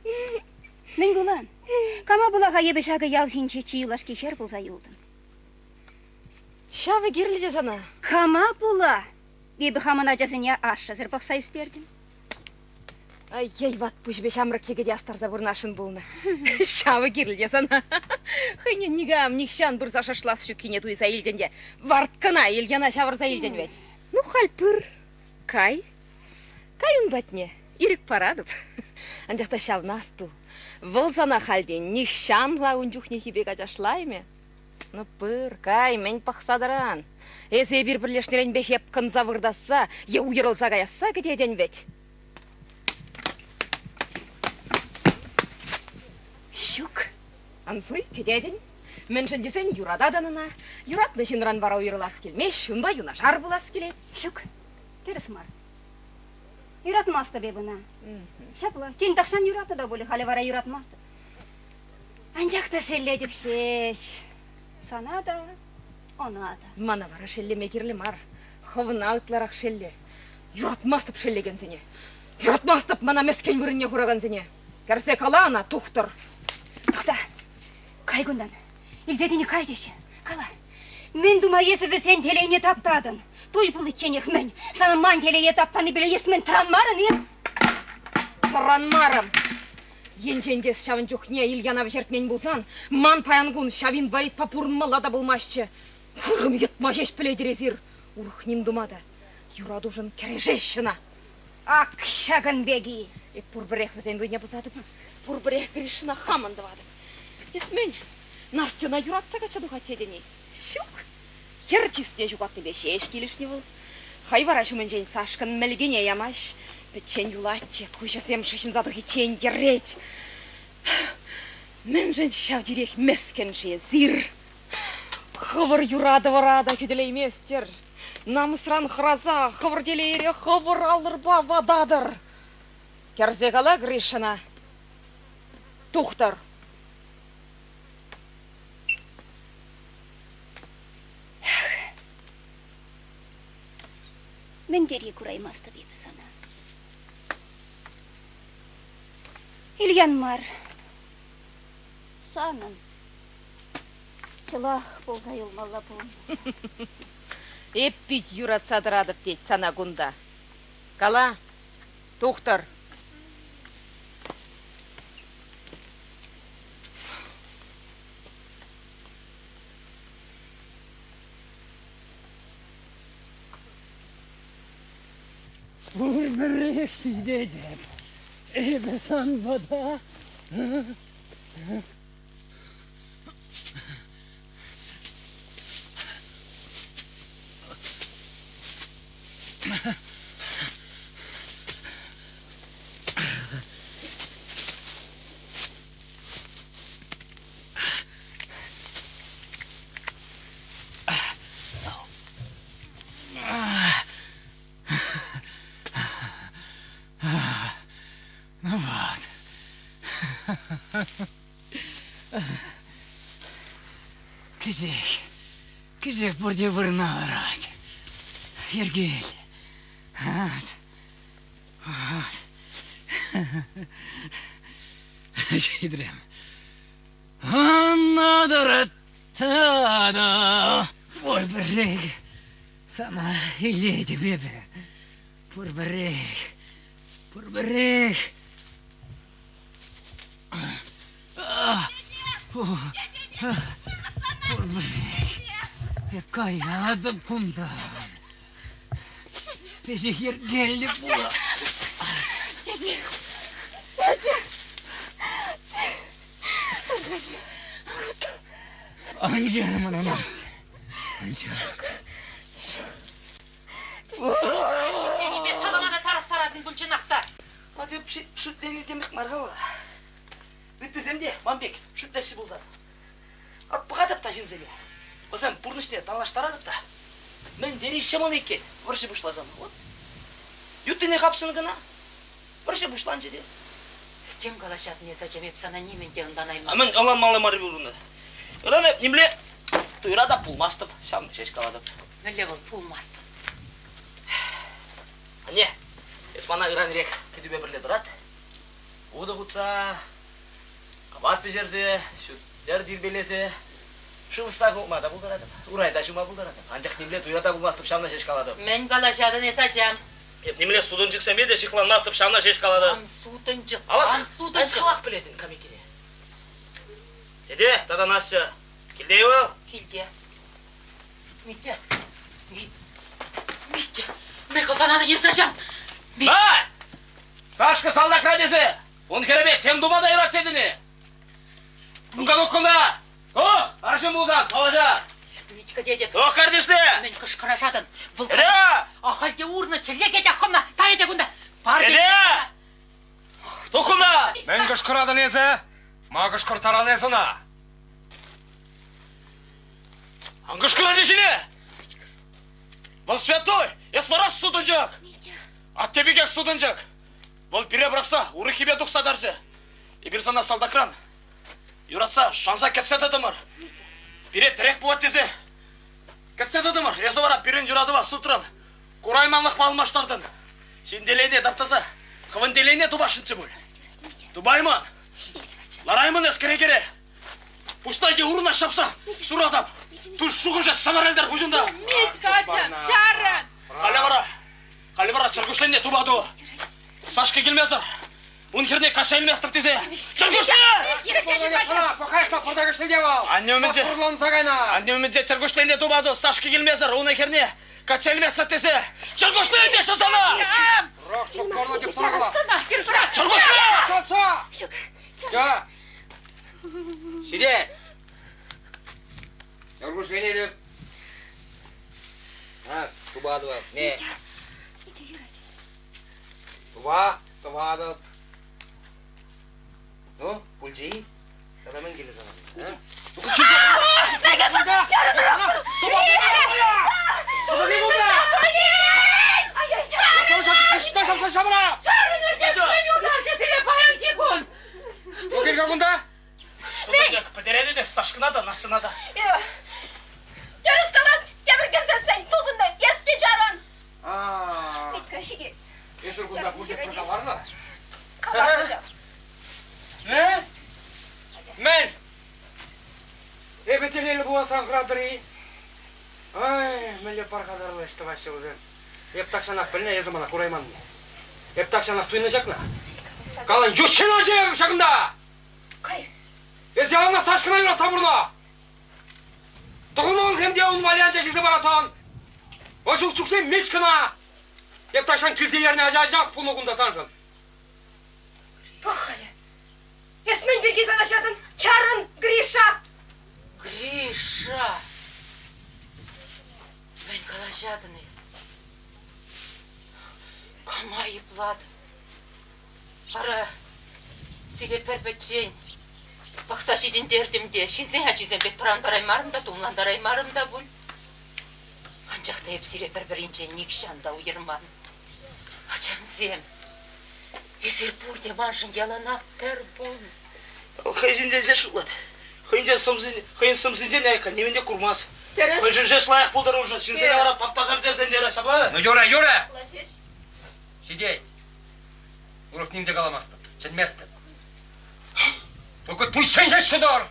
Мен құлан. Кама бұла қайыбы шағы ялшынчы чиылашки хер бұлза юлдым. Шавы керлі сана. Кама бұла. Ебі хамын ажасыне ашы зірпақ сайыстердім. Ай, ват пүшбе шамрық кегеде астарза бұрнашын бұлны. Шавы керлі сана. Хыйнен нигам, нихшан бұрза шашлас шүккене туйса елденде. Варткана елгена шавырза елден вет. Ну, халпыр. Кай он батне. Ирік парадып. Анжақта шавнасту. Выл сана халден нихшанла унжухне хибек ажашлайме. Ну, пыр, кай, мен пақсадыран. Эзе бір бірлешнерен бехеп кынза вырдаса, е уйырылса қаясса кетеден вет. Шук. Ансуй, кетеден. Мен жындесен юрададанына. Юратны жынран бара уйырылас келмеш, ұнба юна жар булас келет. Шук. Теріс мар. Юратмасты бе бұна. Шапла, тен тақшан юраты да болы, халі вара юратмасты. Анжақта шелледіп шеш. Сана да, она да. Мана бара шеллеме керлі мар. Ховына ұтларақ шелле. Юратмастып шеллеген сене. Юратмастып мана мескен вырынне құраған сене. Кәрсе кала ана тұқтыр. Тоқта, кайгундан. Илдедіні кайдеші. Кала. Мен дума есібі сен телейне таптадын. Той бұл итченек мен. Сана ман телейе таптаны біле есімен транмарын, ем? Транмарым. Енжендес шавын жүхне илянав жертмен болсан, ман паянгун шавин варит папурнмалада болмашчы. Күрім етма жеш пледерезір. Урхним думада. Юрадужын кережешшіна. Ак, шагын беги. Пурбірех візен дуйне бұзады. Пурбірех Гришина хамандывады. Есмен, Настяна юратса качадуға тедені. Шук. Херчисне жуғатты беше еш келішне бұл. Хайвара шумен жен сашкан мәлгене ямаш. Печен юлатте, күйшесем шышын зады хичен ерет. Мен жен шавдирек мескенше зир. Хывыр юрады варада күделейместер. Намысран храза, хывыр делейре, хывыр алырба вададыр. Керзегала Гришина. Тухтар. Мен дери кураймасты бейбі сана. Ильян мар. Санын. Чылах болса юлмалла бұл. Эппит юрат садырадып дейт сана гунда. Кала, тухтар. Бурбірек сүйде деп. Ебесан вода. Ну вот. Кизек бурде бұрына арад. Ергел. Жидрем. Анадыраттада. Бурбірек. Сана иледі бебе. Бурбірек. Бурбірек. Kaynadı bundan. Pezehir geldi bu. Ancanımın anası. Тебе таламана тараптаратын бұл жинақта. Hadi şütleni demek marhaba. Bittizem de Manbek şütlesi bulzat. At bu kadar taşın seni. O sen burnuşne tanlaştaradık da. Ben deri şaman ekken. Vırışı buşlazam. Yuttine kapsını gına. Vırışı buşlanca de. Тем галашат не зачем еп сана неменде ынданаймын. Aman aman malı marı burunda. Ulan hep nimle tuyra da pulmastım. Şamlı şeş kaladım. Міле бол пулмастым. Anne. Esmana ıran rek kedübe birle durat. O da kutsa. Kabat becerse. Şu der dilbelese. Шылса кылмада булдырадым. Урайда шума булдырадым. Анчак немле туйрада булмастып шамна шеш каладым. Мен галашатын не зачем? Немле судын жыксам бе де шыкланмастып шамна шеш каладым. Ам судын жық. Аласың, Ам судын жық. Айсқалақ білетін камекене. Деде, тада насшы. Келдей ол? Келде. Митя. Митя. Мен қылданады не зачем? Бай! Сашка салдак радезе. Он керебе тем думада ират дедini. Нука доккунда. О, арашын булзан, алажа. Митька дедеп. О, кардеште. Мен кышкырашатын. Бұл Деде! Ахалте урны чилек ете қымна. Тайете күнда. Бар Деде! Доккунда. Мен кышкырадын езе, ма кышкыртаран езына. Ангышкыра дешіне. Бұл святой, есмарас судынжак. Аттебекек судынжак. Бұл бире бұрақса, уры кебе дұқса даржы. Ебір сана салдакран. Юратса, шанса кетсе дадымыр. Бире терек буат дезе. Кетсе дадымыр. Есі бара, бірін юрадыва сутран. Курайманлық балмаштардын. Сенделейне даптаса, қывынделейне тубашынчы бұл. Тубайман. Лараймын ескере-кере. Пуштайге урына шапса, шурадам. Туш шуғынша самарелдер бұжында. Митькачан, шарын. Қалі бара, чыргышленне тубаду. Сашка келмезір. Унхерне качайлместік дезе. Чыргышленне! Sana покайықта құрдағышты деп ал. Құрланса қайна. Аннемінде чыргышленне тубаду. Сашка келмезір. Унхерне качайлместік дезе. Чыргышленне шасана! Роқ çok korla деп сұрағыла. Чыргышленне! Сапса! Ya! Şide! Yorguş beni edip. Ha, tuba da ne? Tuba da. No, pulci. Sana men gelir sana. Ha? Судынжак, пәдереді де, сашқына да, нашына да. Дөріс қалад, темірген сәсен, тұлғынды, есте жарын. Миткашеге. Есір күнда пульдеп қожа бар ма? Қалады жа. Ne? Men! Ebetелелі боласан қырадыры. Ай, мәле парқадарылы ішті башы өзен. Еп такшанақ біліне езімана құрайман. Еп такшанақ туйны жақна. Қалан жүшчена жем шағында! Қай? Ез яғына сашқына юрата бұрна! Тұғымын земде ұн валиан жәкізі баратан! Очук чуктен мешкіна! Еп ташан кізелеріне ажақ бұны құнда санжын. Похали. Есмен бірге қалашатын. Чарын, Гриша. Гриша! Мен қалашатыныз. Кама еплады. Пара, силе пербетчен. Бақса шиден дердімде, шинсен әчізен бек тұран дараймарымда, тумлан дараймарымда бұл. Анжақта еп силе бір-бірінче никшанда уйырман. Ачамзем. Есер бұрде маншын яланақ пер бұл. Хайзинде зе шулады. Хайын сымзинде нәйка, неменде курмас. Хайжын же шлайық бұлдар ұжын, шинсене ара таптазар дезендері шабы. Ну, Юра! Сидеть. Урок нимде каламасты. Ченместі. Только туй ченжеш шыдар.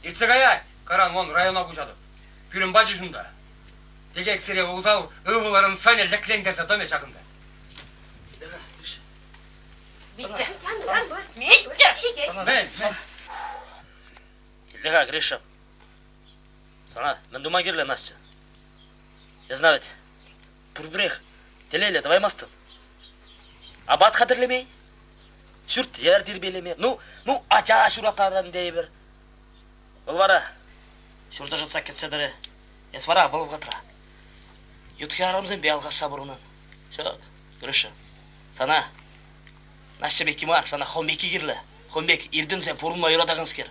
Ирцегаять. Каран, вон района кучады. Пюрін бачы жында. Дегек сире ұлзал, ұвыларын саня леклендерсе доме шағында. Митя! Митя! Мен. Лега, Гриша. Sana, ben duma girle Настя. Я знаю ведь. Пурбрех. Телеле, давай мастым. Абат қадірлемей. Шүрт, ер дирбелеме. Ну, ача шуратаран дей бір. Бұл бара. Шүрді жатса кетседірі. Ес бара, бұл ғатыра. Ютхиярымызын беалға сабырынан. Шок, Гриша. Sana, Настя беки мар, sana хомбеки кирлі. Хомбек, ирдінсе бұрынма юрадағыныз кер.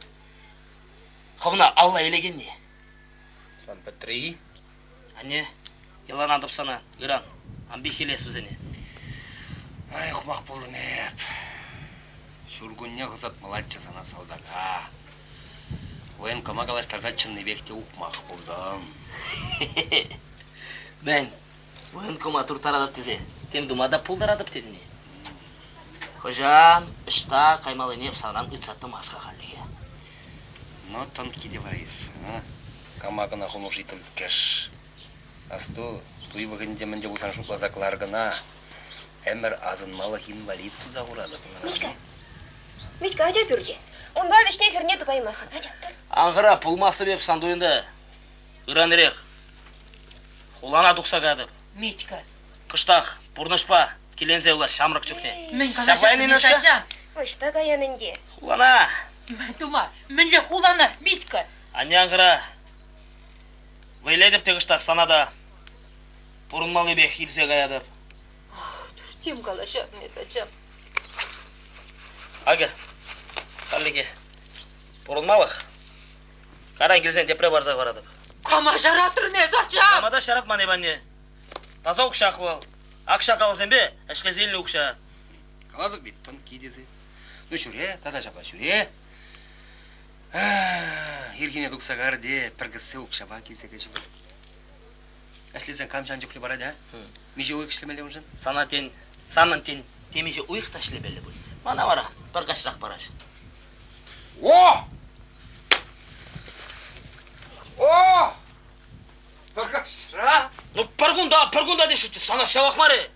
Хавна, Алла елеген не? Сан Петри. Anne, yalan adıp sana, İran. Ambi hilesi seni. Ай, құмақ болдым еп. Шургунне қызат младча сана салдага. Военкома қалаштарда чынны бекте ұқмақ болдым. Ben, военкома туртар адып тезе. Тем думада пулдар адып тедіне. Хожан, ішта қаймалы неп саран ұтсаттым асқа қалыге. Но тонки девайс. Камагына хунушитыл кеш. Асту, туй вагынде менде усан шукла закларгына. Әмір азынмалы инвалид туза ұрады. Митка, айда бүрге. Онда вешне херне тупаймасын. Айда, тұр. Аңғыра пулмасы беп сандуында. İran ерек. Хулана дұқса қадып. Митька! Қыштақ, бұрнышпа, келензе ұла шамрық жүкне. Мен Шабайын қалашатыныз ажам. Ұшта қаянынде. Хулана. Мен тума, менле хулана, Митька! Anne Аңғыра. Вайлайдып те қыштақ санада. Бұрынмалы бек хилзе қаядып. Тем қалашатыныз ажам. Ага, қаллеге. Бұрынмалық. Қарай келсен депре барза барадып. Кама жаратырыныз ажам! Амада шарат мане банне. Таза ұқшақ бол. Ақша қаласен бе, әшке зелі ұқша. Қаладық бит тонки дезі. Ну шүре, тада жапа шүре. Иргене дұқсағар де піргісі ұқшаба кезеге жібі. Әслесен камшан жүклі барады, меже ойық ішлемелі ұнжын? Санын тен, темеше ұйық ташлы белі бұл. Мана бара, бір қашырақ бараш. О! О! Піргашыра! Ну, піргунда де шүтті, сана шавақ мары.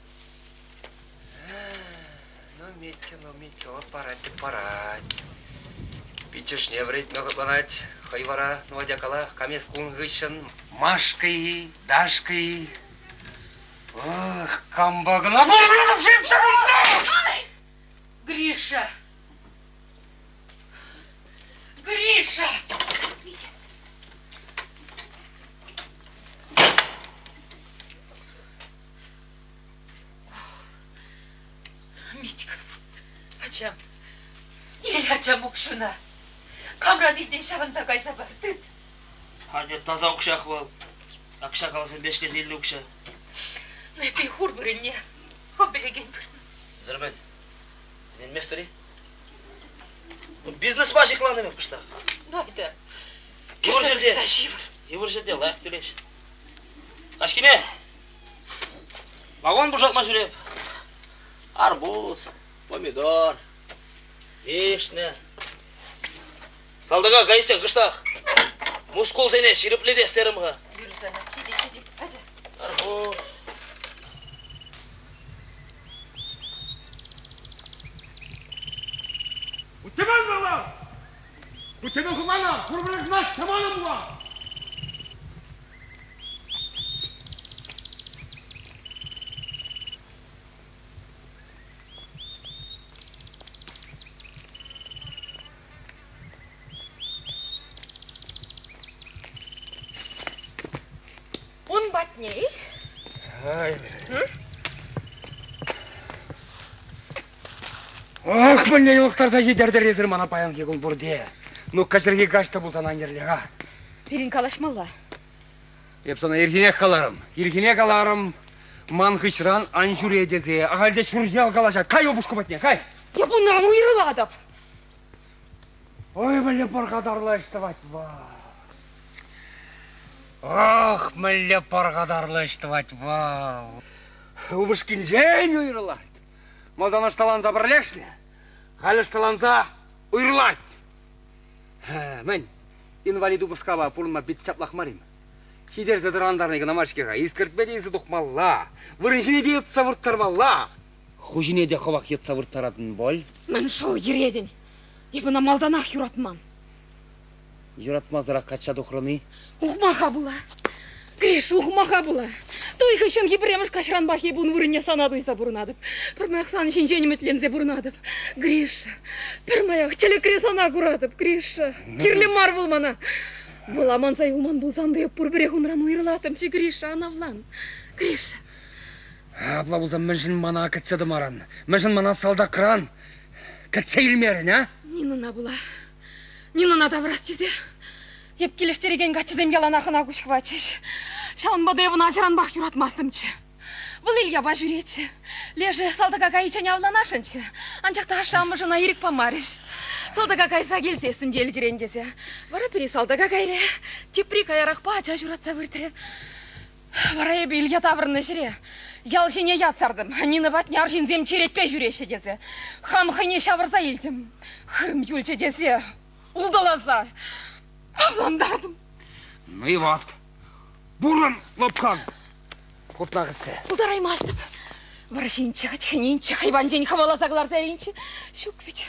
Ну, Митька, вот парать. Пичеш не вред нағытланать. Хайвара, новодякала, камес кунгышын, Машкой, Дашкой. Ох, камбагна. Гриша! Гриша! Митька, ачам, ел ачам ұқшына. Камран елден шағында қайса барды. Hadi таза ұқшақ бол. Ақша қаласын бешке зелі ұқша. Näpii hurvurin ja hobbelegen бір. Зірбен, мен местори? Бизнес башық ланы мен қыштақ. Найда. Евір жерде. Заживыр. Евір жерде лайық төлеш. Қашкене. Вагон бұжатма жүреп. Арбуз, помидор, вишня. Салдыға ғайытчан қыштақ. Мускул зене ширіплі дестерімға. Юрзана, чиди. Hadi. Арбуз. У тебя было! У тебя хумана! Пурбрек наш саманом была! Ай. Ох, міне елықтарда жедерді резір мана паян кегін бұрде. Ну, кәсірге қашты бұлсан аңерлеға. Перин калашмалла. Епсана ергенек қаларым. Ман хышран анжур едезе. Ағалде шүргел қалаша. Кай обушку бәтіне, кай. Я бұныран ұйырыладып. Ой, міне парғадарлы іштіват ба. Ох, міне парғадарлы іштіват ба. Обушкин жен ұйырылат. Молдан ұшталанза бірлешні. Хал ұшталанза ұйырылат. Мен инвалиду бұскаба пұрынма бет чаплақ марим. Шидер задырандарныгы намашкеға искіртпедейсі тұқмалла. Вырыншіне де етса вұрттармалла. Хужине де қовақ етса вұрттарадын бол. Мен шол ередін. Ебіна малданақ юратман. Юратмазыра қатша дұқырыны. Ухмаха була. Гриш, ухмаха була. Тойхы шын ебіреміш кашран бахе бұн вырыне санадуйса бұрынадып. Пірмаяқ сан шынжені мүтлензе бұрынадып. Гриш, пірмаяқ телекре сана күрадып. Гриш, кирлі мар бұл мана. Бұл амансай ұлман бұл занды еп бұрбірек ұнран ұйрылатымчы. Гриш, анавлан. Гриш. Абла бұлзан мәжін мана кәтседі маран. Мәжін мана салда қыран. Кәтсе илмерін, а? Нинына була. Нинына даврас тезе. Еп келештереген гачызем яланақына күшквачыш. Шаун бадебын ажыран бақ юратмастымчы. Бұл илья ба жүречі. Лежі салдыға кайчан явланашынчы. Анчақта ашамы жына ерік памарыш. Салдыға кайса келсесін дел керендесе. Вара пері салдыға кайре. Тепри каярақ па ача жүратса біртірі. Вара ебі илья таврыны жүре. Ял жіне ятсардым. Нины батне аржинзем черетпе жүреші десе. Хам хыне шавырса елдім. Хырым юлчы десе. Улдаласа. Авландардым. Ну и вот. Бурын лопқан. Құтнағысы. Бұлдараймастып. Варашинчі, хатхынинчі, хайбанжен хавалазағылар зәрінчі. Шук ведь.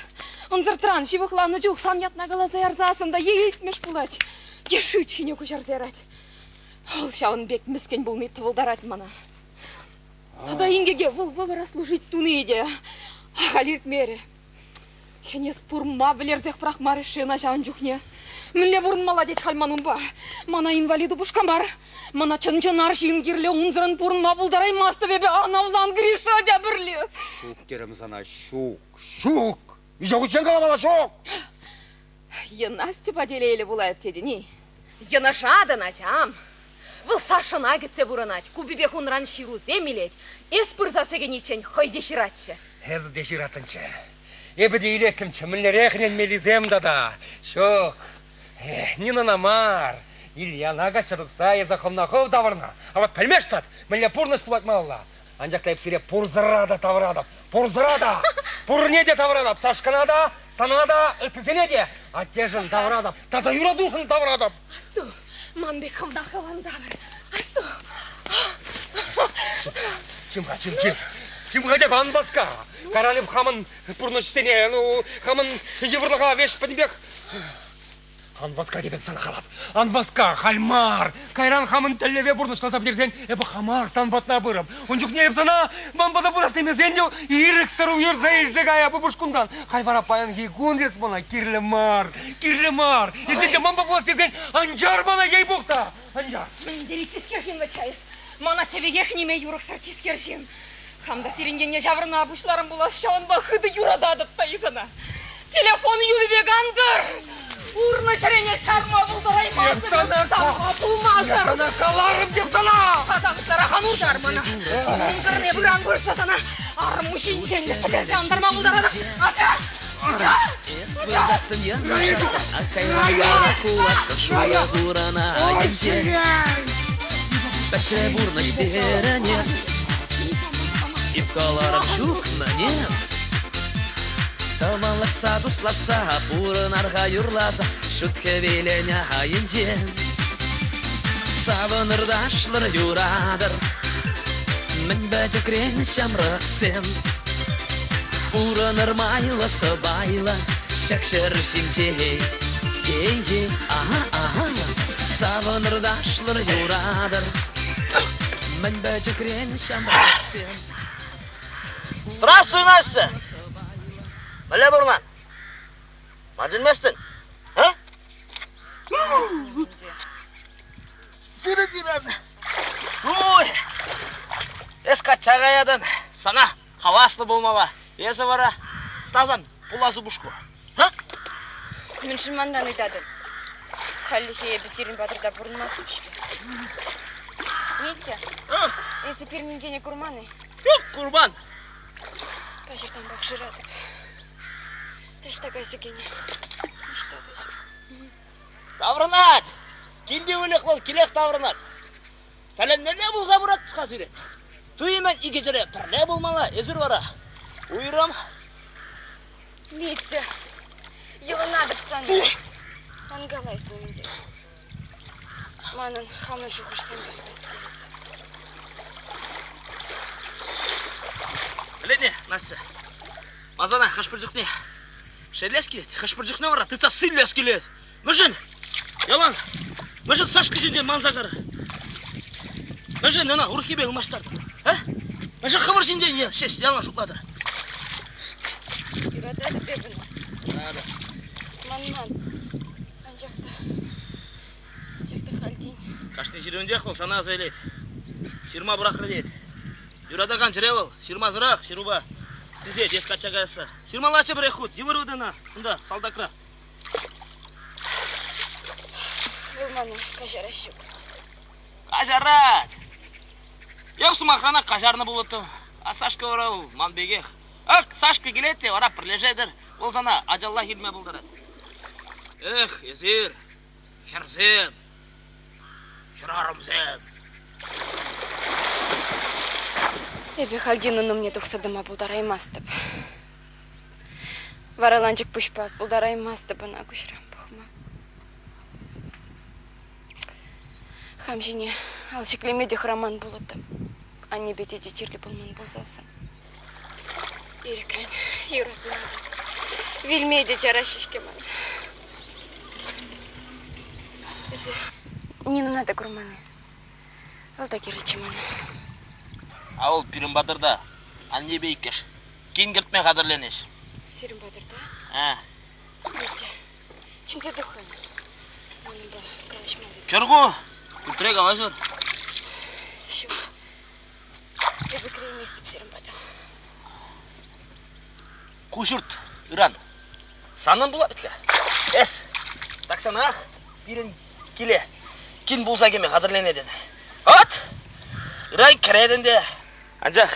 Он зыртран, шивықланы жуқ самятна қалазай арзасында елтмеш бұлать. Ешучіне күшар зәрат. Ол шауын бек міскен бұлнетті бұлдарат мана. Тада ингеге вылбағыра служить туны еде. Ағалирт мере. Хенес пұрма білерзех прақ марышына жауын жүхне. Мінле бұрын маладет халманын ба. Мана инвалиду бұшқан бар. Мана чын-чын аршин керле ұнзырын пұрынма бұлдарай масты бебе анавлан Гриша дәбірле. Шук керім сана, шук. Жоқ үшен қаламала, шук. Енасты поделейлі бұлайып теді, не? Енашады начам. Бұл сашына кетсе бұрынат. Кубибе хунран ширу земелет. Эспырза сегеничен хойде ширатчы. Әзі де ширатынчы. Ебі де илетімчі, мінлер әхінен мелізем дада. Шук. Нина намар. Ильяна гачадукса езахомнахов даварна. А вот пельмештат, мэлля пурныш пулать малла. Анжакта епсире пурзырада таврадап. Пурзырада. Пурнеде таврадап. Сашканада, санада, ытызенеде. А тежін таврадап. Таза юрадушын таврадап. Асту, манбек хавдахаван давар. Асту. Чимға деп анбасқа. Каралып хамын пурнышсене, хамын еврлыға веш поднебек. Анбасқа деп сана қалап. Анбасқа, хальмар. Кайран хамын тәллеве бұрнышласа білерсен, ебі хамар санбатна бұрым. Он жүк не епсана, мамбада бұрас демесен деу, ирік сыру ерза елзег аяпы бұшқындан. Хайвара паян егун дес бұна, кирлемар. Еченде мамба бұлас десен, анжар бана ей бұқта. Анжар. Мендері тискершін бәтчайыз. Мана тебегех неме юрықсыр тискершін. Хамда сиренгенне жаврына бұшларым бұлас шауын бақыды юрададып тайысана. Телефон юлібегандыр. Урны шырене чарма бұлдарай мазыр. Ертана бұлмазыр. Ертана қаларым деп сана. Қазақтара ханурдар мана. Мұңғырне бұран көрсасана. Арым мұшин жеңді сәкерді андарма бұлдарады. Ача! Свидаттын янашықта Акайрая кулатты шуя ғурана айынде Бәші бұрныш берінес Ипкаларым шуқнанес Тамалашса дусларса Бұрынарға юрлаза Шутке велене айынде Савынырдашлар юрадыр Мен бәжікрен шамрықсен Бұрыныр майлы сыбайлы Шәкшір жинжей Савынырдашлар юрадыр Мен бәжікрен шамрықсен Здравствуй, Настя! Біле бұрынан? Маджилместің? А? Дирен! Ой! Качагаядан сана хаваслы болмала. Есі бара, стазан пулазу бушку. Мен шымандан үйдадым. Халихе бесерін батырда бұрынмас депшіге. Нетте? Есі пермингене курманы? Yok kurban. Пашыртан бақшырадып. Таштагайсы кене. Иштадышы. Таврынат. Кинде өлек бол, келек таврынат. Сәлен мене бұл забырат тұқа сүйрет. Туймен игежере пірле болмала, езір бара. Уйрам. Нетте? Йылынадып саны. Ангалайсың менде. Манын хамын жұқышсам бәргіз келеді. Сәлене, Настя. Мазана, хашпыржықне. Шәлес келет, хашпыржықне бара, тыца сыллес келет. Мүжін, ялан. Мүжін сашқы жінде манзағары. Мүжін, ана, ұрхибе ұмаштарды. Мүжін қыбыр жінде шеш, ялан жұқлады. Юрадады бебіні. Манман. Анжақта халдин. Кашты жирөнде қол сана азайлет. Ширма бұрақыр дед. Юрадаған жиревіл, ширма зырақ, шируба. Сізе, дес качагайсы. Ширма лачы бір екхуд, евір өдіна. Үнда, салдакра. Вылманы кажара щук. Кажарат! Епсі мақрана кажарны болыты. А Сашка орау, манбегех. Ак, Сашка келетте, ора пірлежедір. Ол сана, ажалла хилме болдырат. Эх, езір, херзем, херарымзем. Эбе халдинының мне тұқсадыма бұлдараймас деп. Вараланчык пұшпа бұлдараймас деп ана күшірам бұқма. Хамжине алшыклемеде храман болыды. Анне бетеде терлі болман болзасы. Еріклен, ератлады. Вильмеде жара шишкеман. Не надо курманы. Алда керечеман. Ауыл пирим батырда, анне бейкеш. Кин кіртме қадырленеш. Сирим батырда? Бейте. Чинте дұқын. Оның ба, қалышман. Көргу, күлтірек ала жүр. Шу. Эбі крейін естіп сирим батыр. Кушырт, Иран. Санын бұла бітке. Эс, такшана, бірін келе. Кин болса кеме қадырленеден. От! Иран кіреден де. Анжақ,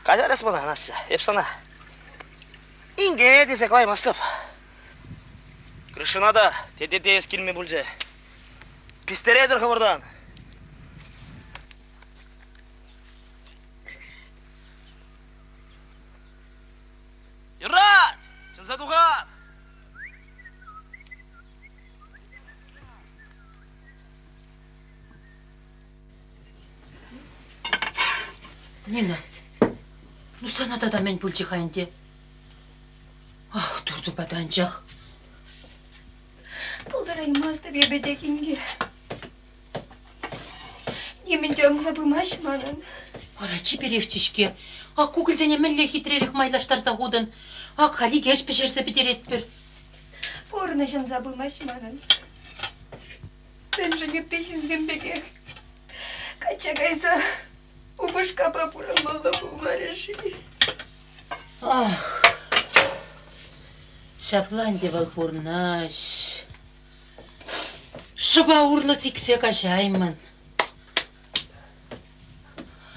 қажарас бұна, анасы, епсана. Инге десе қылай мастып. Крышына да тете-тез келме бұлже. Пистередір қыбырдан. Иран! Задуға! Нина, ну саната да мен пульчихайынде. Ах, тұрды баданчақ. Бұлдараймас деп ебедекінге. Неменде аңсабымаш манын. Арачи берехчишке. А кукілзене мінле хитререк майлаштар загудын. А қали кеш пешерсе бідерет бір. Порны жын забымаш манын. Мен жыны тышын зембекек. Качагайса убышка папурамалла бұлмарышы. Ах, шаплан девал порнаш. Шыба урлы сиксе кашаймын.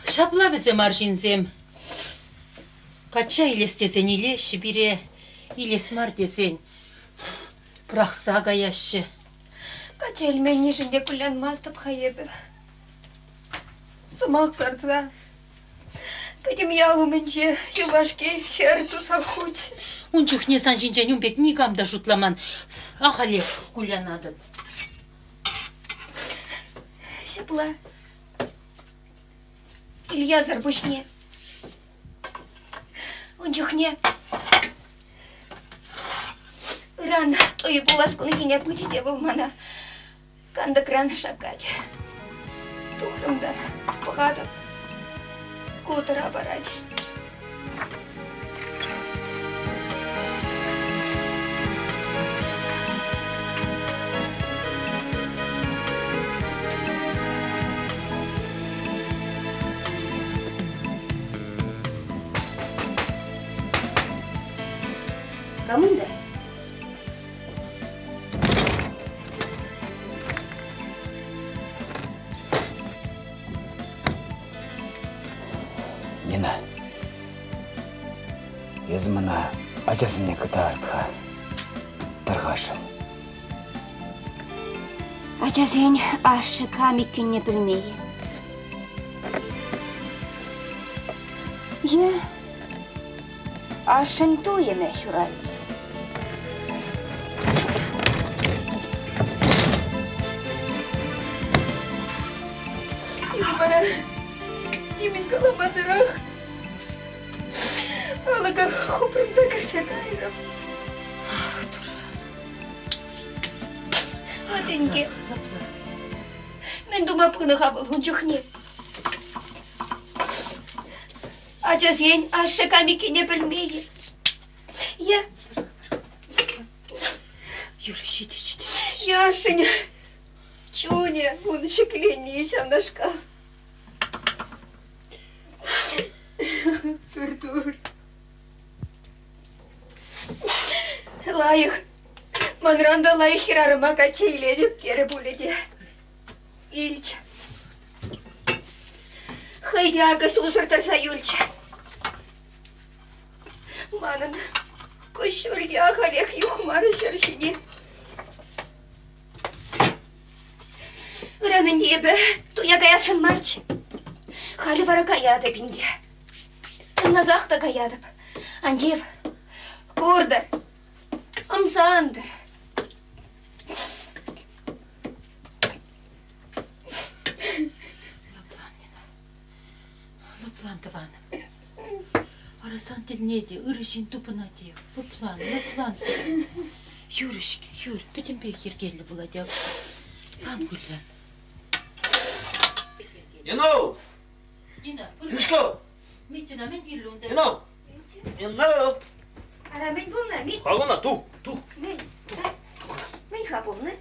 Шапла бізе маржинзем. Кача илестесен илеші бире, илесмар десен. Прақса гаяшы. Кача елмен нежінде күлянмастып хайебі. Сымақ сарца. Пәдім ялу мінже юлашке хер туса худ. Унчух не сан жинжен юмбек никамда жутламан. Ахалек күлянадын. Шапла. Ильязар бушне. Унчухне. Ран тойы буласкуны хине пучите болмана. Канда кран шакать. Тухрымда пахадып. Кутыра барать. Біз мұна ажасыне кытартқа тұрғашын. Ачасен ашы камиккенне білмей. Е, ашын ту еме шурайды. Бара, емен каламазырақ. Алыға хупрымда кірсе кайрым. Аденге, мен думап күні қабылғын жүхне. Ачасен ашы камиккене білмейі. Е, Юра, жиде. яшыня, чуня, он шекленне шанашка. Тур. Лайық, манранда лайық хирарыма качейледіп кері бөледе. Ильч. Хайдяғы сусыртырса юлч. Манын күш өлге ағалек юхмары шыршыне. Ыранын ебі туя гаяшын марч. Халі бара гаяды бинде. Назақта гаядып. Андев, курдар, амсандыр. Лаплан Тываным. Арасан тілнеде, ырышын тупына де. Лаплан. Юрышке, Юр, бітім бекер келі болады. Пан гүллен. Ено! Нина, Мишко! Митина, мен келуінде. Ено! Ено! Арамен бұлна, мен. Қалғына, ту! Мен қабылны.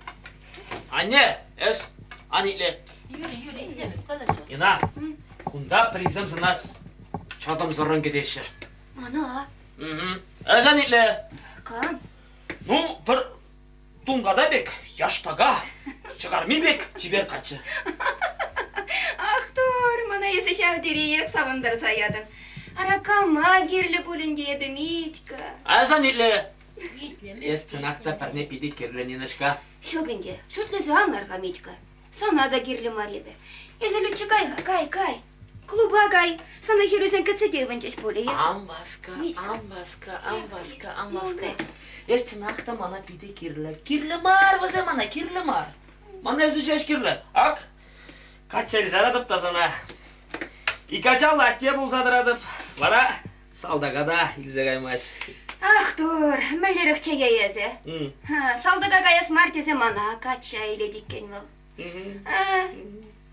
Анне, әс, анитле. Юрий, итлеміз, қалаша. Ена, күнда призем сына чадым зорын кетеші. Мана, Әс анитле. кам. Ну, бір туңғада бек, яштаға. Шығармей бек, жібер қатшы. Ақтор, мана есі шәвдерейек савындар саядын. Аракама керлі бөлінде ебі Митька. Әс анитле. Итлеміз. Әс чынақта пәрне пиді керліненішка. Шөгінде, шөтлізі аңларға Митька. Сана да керлі мар ебі. Езілі кайға, кай. Клуба кай. Сана хирюсен кәтседевін чеш боле ек. Амбаска. Әс чынақта мана пиді керлі. Керлі мар, вазе мана, керлі мар. Мана әзі жеш керлі. Ак? Қатшайы зарадып та сана. Икачал әтте бұл задырадып. Бара, салдағада илзе қаймаш. Ақтор, мәлерік чеге езі. Салдыға каяс мартезе мана кача иле диккен бұл.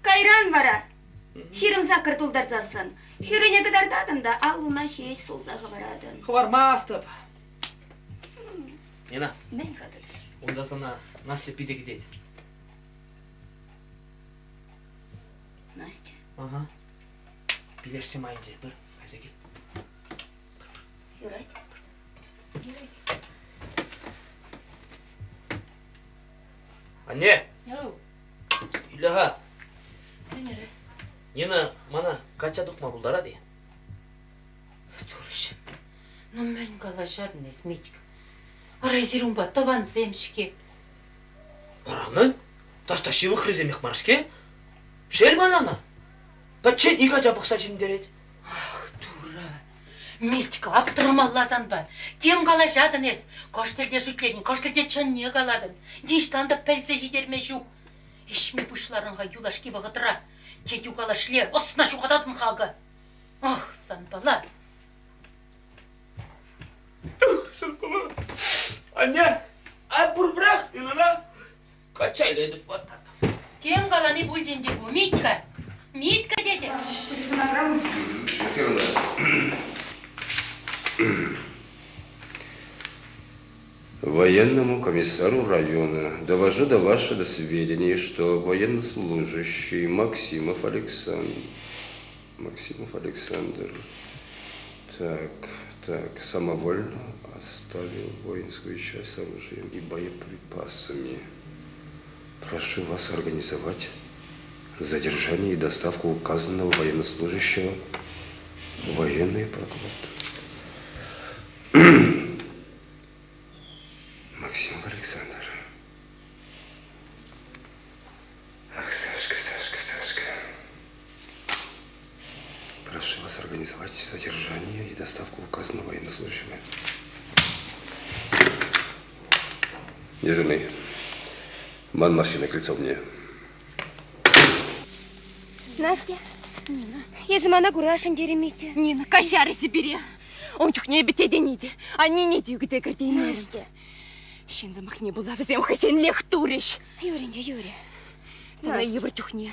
Кайран бара. Ширім сақыр тұлдарзасын. Хюрене кыдардадым да алуна шеш солзағы барадын. Хвармастып. Ена, Мен қадыр. онда сана Настя пиде кетеді. Настя. Ага. Билерсем айынже, бір, әзеге. Юрайт. Анне, Яу, үйліға, менері. нені мана қача дұқма бұлдара де. Турыш. Ну, мен қалашадын ес, Митька. Арайзирумба, таван земшке. Барамын, тасташивы хрыземек маршке. Шел банана. Таче иға жабықса жемдерет. Ах, дура. Митька, аптырамалласан ба. Кем қалашадын ес. Коштелде жүтленін, коштелде чанне қаладын. Диштанды пәлсе жидерме жүк. Ишме бұшларынға юлашки бағытыра. Тетю қалашле, осына шуқататын қағы. Ах, сан бала. Сылпыла. Анне, бұр бірақ, инана. Қача иледіп баттар. Кем қаланы бұл жендегі, Митька. Митька деді. Военному комиссару района довожу до вашего сведения, что военнослужащий Максимов Александр. Так, самовольно оставил воинскую часть с оружием и боеприпасами. Прошу вас организовать задержание и доставку указанного военнослужащего в военные прокуратуры. Александр. Ах, Сашка. Прошу вас организовать содержание и доставку указанного военнослужащего. Дежурный. Ман машины, крыльцо мне. Настя, езім ана күрашын деремейді. Нина, кашары себе. Он чухне бите неде. Они не дюгде картины. Настя. Шен замах не была, взем хасен лех туриш. Юрий. Сана евр чухне.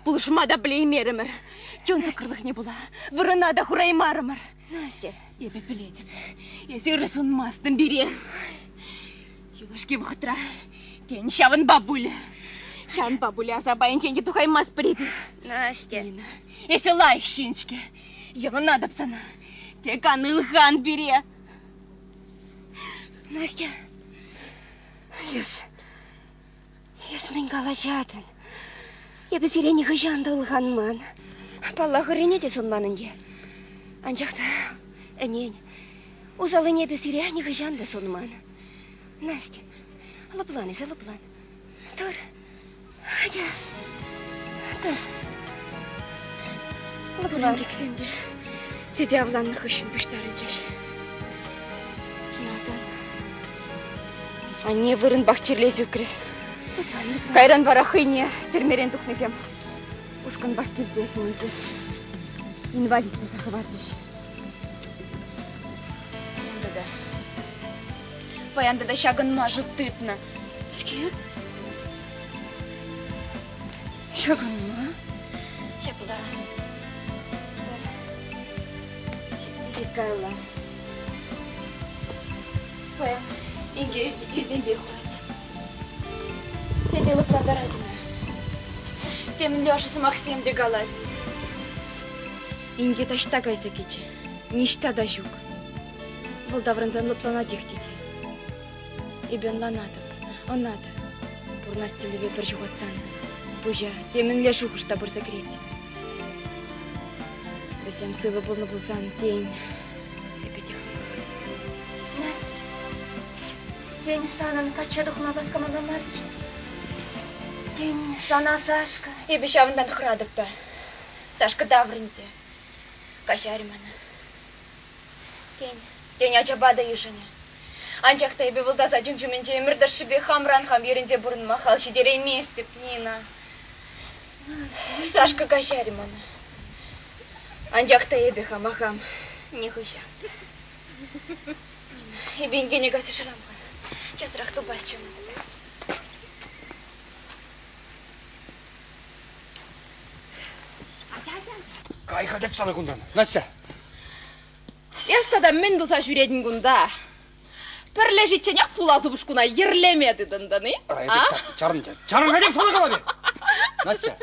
Пулышма да блей меремер. Чон закрылых не была. Вырына да хурай марамар. Настя. Ебе пилетик. Я сирысын мастым бере. Юлашки вахтра. Тень шаван бабуля. Шан бабуля азабайын тенге тухай мас приби. Настя. Нина, если лайк шинчки. Его надо псана. Те канылхан бере. Настя. Ес мен калашатын. Ебі сирені ғыжанды ұлғанман. Паллағы рене де сонманынде. Анжақта, әнен, ұзалы небі сирені ғыжанды сонман. Настя, лыплан. Тұр. Хада. Тұр. Лыплан кексемде. Теде авланны хышын пыштарын жаш. Ядан. Ане вырын бахчерлез өкірі. Кайран бара хыйне, термерен тухнызем. Ушкан бах келзе өзі. Инвалид тусақы бар жеш. Баянда да шагын мажу тытна. Шке? Шагын ма? Шапла. Шипсигет кайла. Баян, инге ирден бехуать. Теде лыпландар адина. Тем Лешасы Максим де галат. Инге ташта кайса кече. Ништа да жук. Был давранзан лыплана дехтеде. Ибен ланады, онады. Пурнастилеве бір жуғатсан. Пужа, темін ле жуғышта бір закрете. Бесем сывы болны болсан, тень. Настя. Тень санын кача духна баскамада марчы. Тень сана Сашка. Ебе шавындан храдыкта. Сашка даврынде. Кашарим ана. Тень ачабада ешіне. Анчақта ебе вылдаса жүнчуменче өмірді шыбе хамран хам ерінде бұрын махал шидере местіп, Нина. Сашка кашарим ана. Анчақта ебе хамахам. Не хыша. Ебе ингене касы шырамға. Часырақ тубас чымын. Кайха деп сана күндан. Настя. Ястада мен доса жүредін күнда. Пірле жетченек пулазы бұшкуна ерлемеді дынданы. Чарын деп сана қалады. Настя.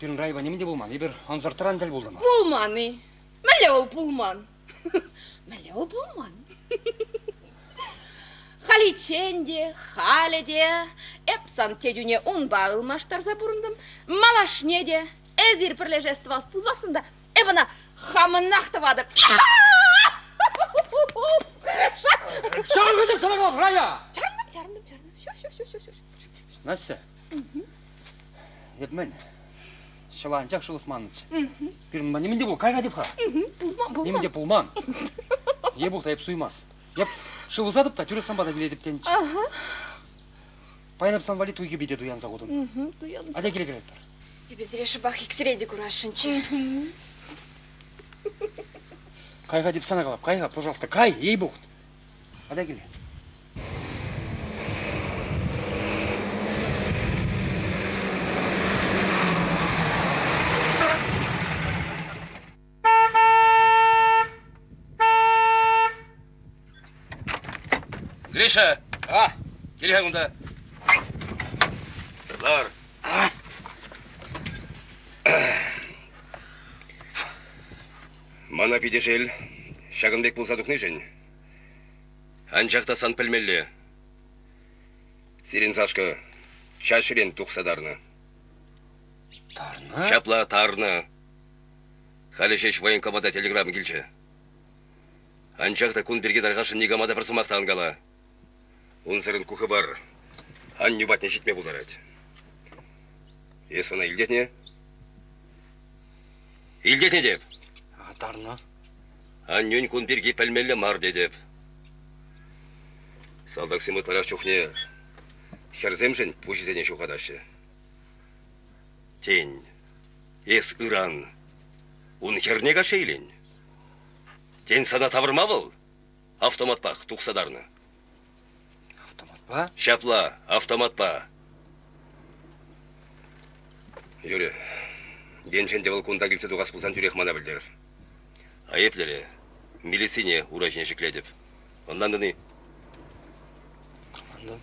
Түрін райба немінде болман. Ебір анзартыран дәл болды ма? Пулманы. Мәле ол пулман. Мәле ол пулман. Халиченде, халеде, эпсан тедюне он бағылмаштар забұрындым. Малашнеде, әзір пірле жестваз пулзасында. Эбана хамынақтывады. Шағын деп сана қалып, Рая! Чарындым. Настя. Еп мен. Шыланчақ шылысманыншы. Бірін немінде бол, қайға деп қа? Немінде пулман. Ебуқта еп суймас. Еп шылысадып та түрек самбада біледіп тенші. Пайнап санвали туйге бейде дуянса қодын. Аде келе-келеттір. Ебезіре шыбақ ексіреді күрашынчы. Кайға деп сана қалап, қайға, пожалуйста, кай, ей бұғыт. Аде келе. Гриша! Келе қағында. Лар. Мана пидешел, Шагынбек болса дұқны жен. Анчақта сан пілмелі. Сирен Сашка, шашырен тұқсадарны. Тарна? Шапла тарны. Халешеш военкомата телеграммы келші. Анчақта күн берге дарғашын негамада бір сымақтан қала. Он сырын кухы бар. Анню батне жетме бұлдарад. Есвана илдетне? Илдетне деп? Атарны. Аннюнь кун бірге пәлмелі мар дедеп. Салдақ сымытларақ чухне. Херземжен пушизене шухадашы. Тень. Ес ыран. Он хернега шейлен. Тень сана тавырма был? Автомат пах, тухсадарны. Автомат па? Шапла, автомат па. Юре, денчен девал кунда келсе дуғас бұлсан түрек мана білдер. Айеплері, милицине уражне жекледіп. Ондан дыны. Командам.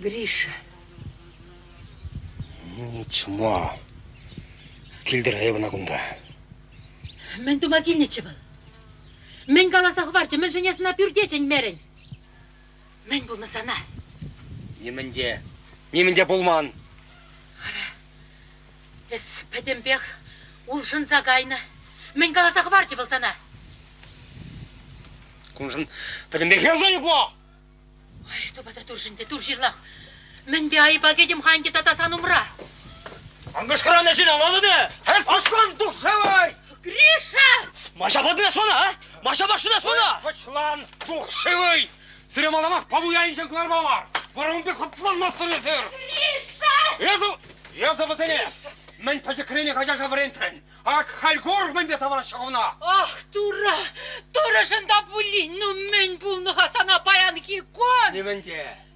Гриша. Ничмо. Килдір айыбына күнда. Мен тума келнечі был. Мен қаласақ барчы, мен женесіна пүрдечен мерен. Мен бұл насана. Неменде болман. Эс пәтембек, улшын загайны. Мен қаласақ барчы был сана. Күншін пәдімбек езайы бұ! Ай, тобата тур жинде, тур жирлақ. Мен бе айыба кедем хайнде татасан умра. Аңғышқыраны жин аманы де! Әс ашқан дұқшевай! Гриша! Маша бадын асмана, а? Маша башын асмана! Қычлан дұқшевай! Сірем аламақ пабуяйын жынқылар бамар! Бұрынды құтланмастыр өсір! Гриша! Езі бұзыне! Мен пәжікірені қажаша варентен! Ақ халгор мен бе тавара шығуына! Ах, тура! Тура жында бұли! Ну мен бұлныға сана баян кекон!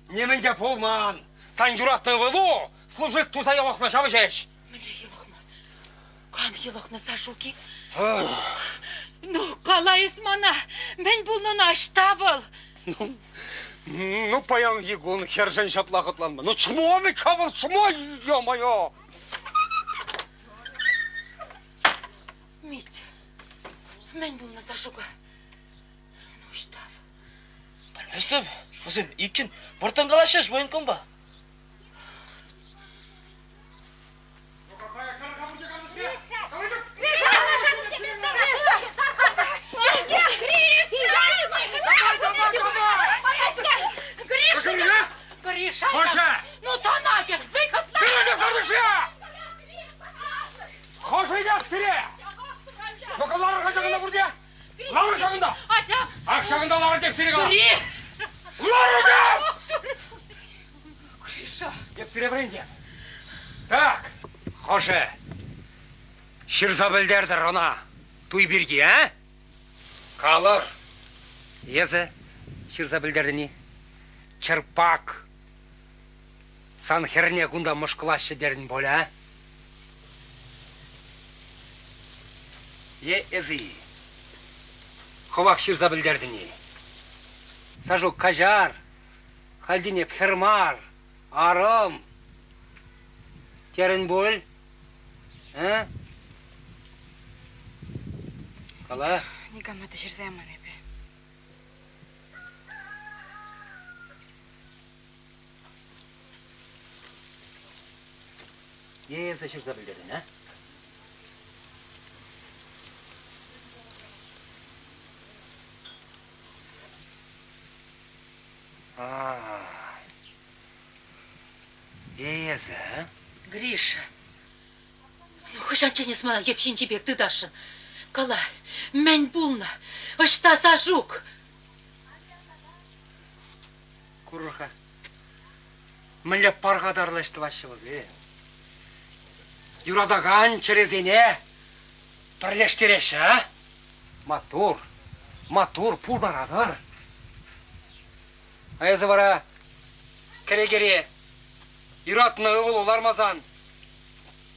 Неменде болман! Сан юратты ғылу! Служит туза елоқна жавы жеш! Міне елоқна! Кам елоқна сашуки? Ну, қалайыз мана! Мен бұлнына аштабыл! Ну, паян егун хержен шапла қытланма! Ну, чмо ви кавыл, чмо, ё-моё! Мить, мен бұлна сашука. Ну, аштабыл. Білместім, өзім, икен, бұртын қалашаш, ойын көн ба? Гриша! Хоша! Ну, тонагер, выкатла! Кырыны кардыша! Хоша идет сире! Ну-ка, лары қашағында бұрде! Лары шағында! Ачам! Ақ шағында лары деп сире қала! Гри! Лары деп! Гриша! Деп сире бірінде. Так, Хоша! Шырзабілдердір она! Туй бірге, а? Қалыр! Езі, шырзабілдерді не? Чырпак! Сан херне күнда мұшқылашы дерін бол, а? Езі! Ховак шырзабілдерді не? Сажу кажар, халдине пхермар, арым. Терін бол, а? Қала? Никаматы жүрземін епе. Езі шырзабілдердің, а? Езі, а? Гриша! Ну, хышанчене смана епшинчі бек тыдашын. Кала, мен бұлна, ұшта сажук. Курыха. Мілі парғадарлашты вашығыз, Юрадаган черезене бірлештереші, а? Матур, пулдарадыр. Айызы бара, кере-кере, юратны ұвыл олармазан,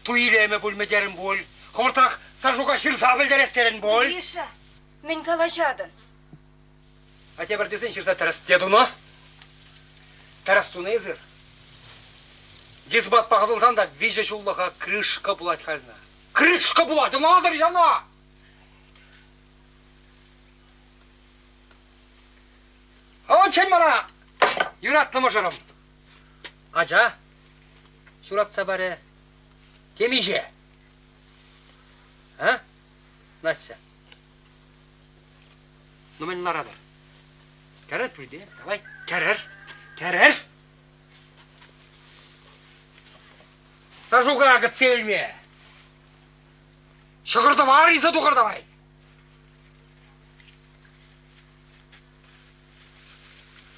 туйлеме бүлмедерін бол, қортақ сажуға шырса білдерестерін бол. Гриша, мен қалашадын. Ате бір десен шырса тәріс дедуны? Тәріс туны езір. Дезбат бағылынсан да веже жуллыға крышка бұлат халына. Крышка была, да надо же она! Очень мана! Юратны мыжырым. Ажа, шуратса бары, темиже. А? Настя. Ну мен нарадыр. Кәрір пүрде, давай, кәрір. Сажуға целме. Шығырдавай, иза туғырдавай.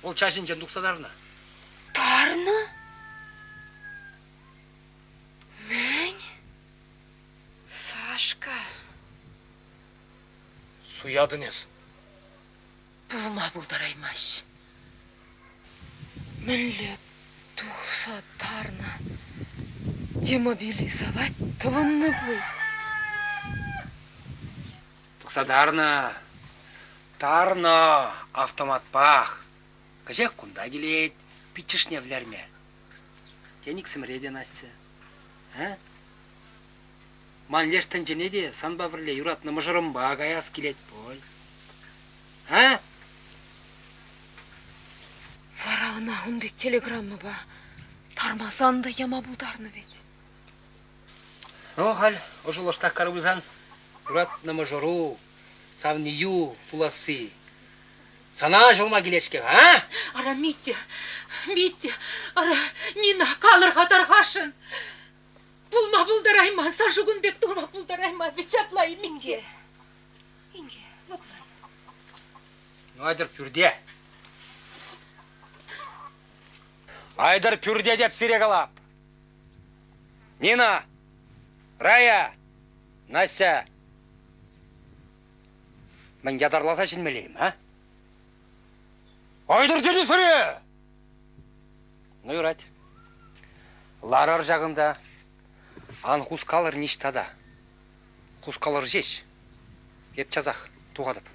Ол чашын жан тұқсадарына. Тарны? Мен? Сашка. Суядыныз. Булма булдараймаш. Мінле тұқса тарны. Демобилизовать тывынны бұл. Тұқсадарына. Тарна, автомат пах. Кажек кунда келет, питчишне влерме. Теник сімреден асы. Манлештен жене де санба бірле юратны мұжырымба гаяс келет бой. Варағына ұнбек телеграммы ба. Тармасан да яма бұлдарны ведь. Ну, хал, ожыл оштақ карыбызан. Юратны мұжыру, савнию, пуласы. Сана жылма келешке, а? Ара Митя, ара Нина қалырға тарғашын. Булма булдарайман, сажугун бек турма булдарайман, вечаплай минге. Инге, лоплай. Ну, айдар пүрде. Айдар пүрде деп сирек алап. Нина, Рая, Нася. Мен ядарласа жінмелейім, а? Айдар деді сүре! Ну, юрать. Ларар жағында ан хускалыр ништада. Хускалыр жеш. Еп жазақ, туғадып.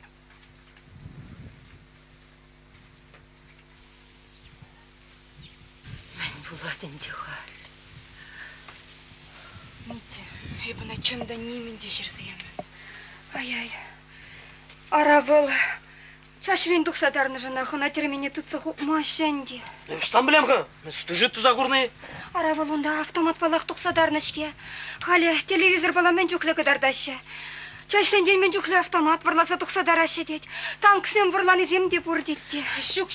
Мен буладын дегал. Митя, ебіна чында неменде жүрсем. Ай-ай. Аравыл. Чашрин тұқсадарны жанахына термені тұтсы машанди. Мен штан білем ғы? Мен стужит тұзағырны. Аравыл онда автомат балақ тұқсадарны ішке. Халі телевизор баламен жүклі кыдардашы. Чашсен ден мен жүклі автомат варласа тұқсадар ашы дед. Танксен варлан изем деп ұрдетті. Шук.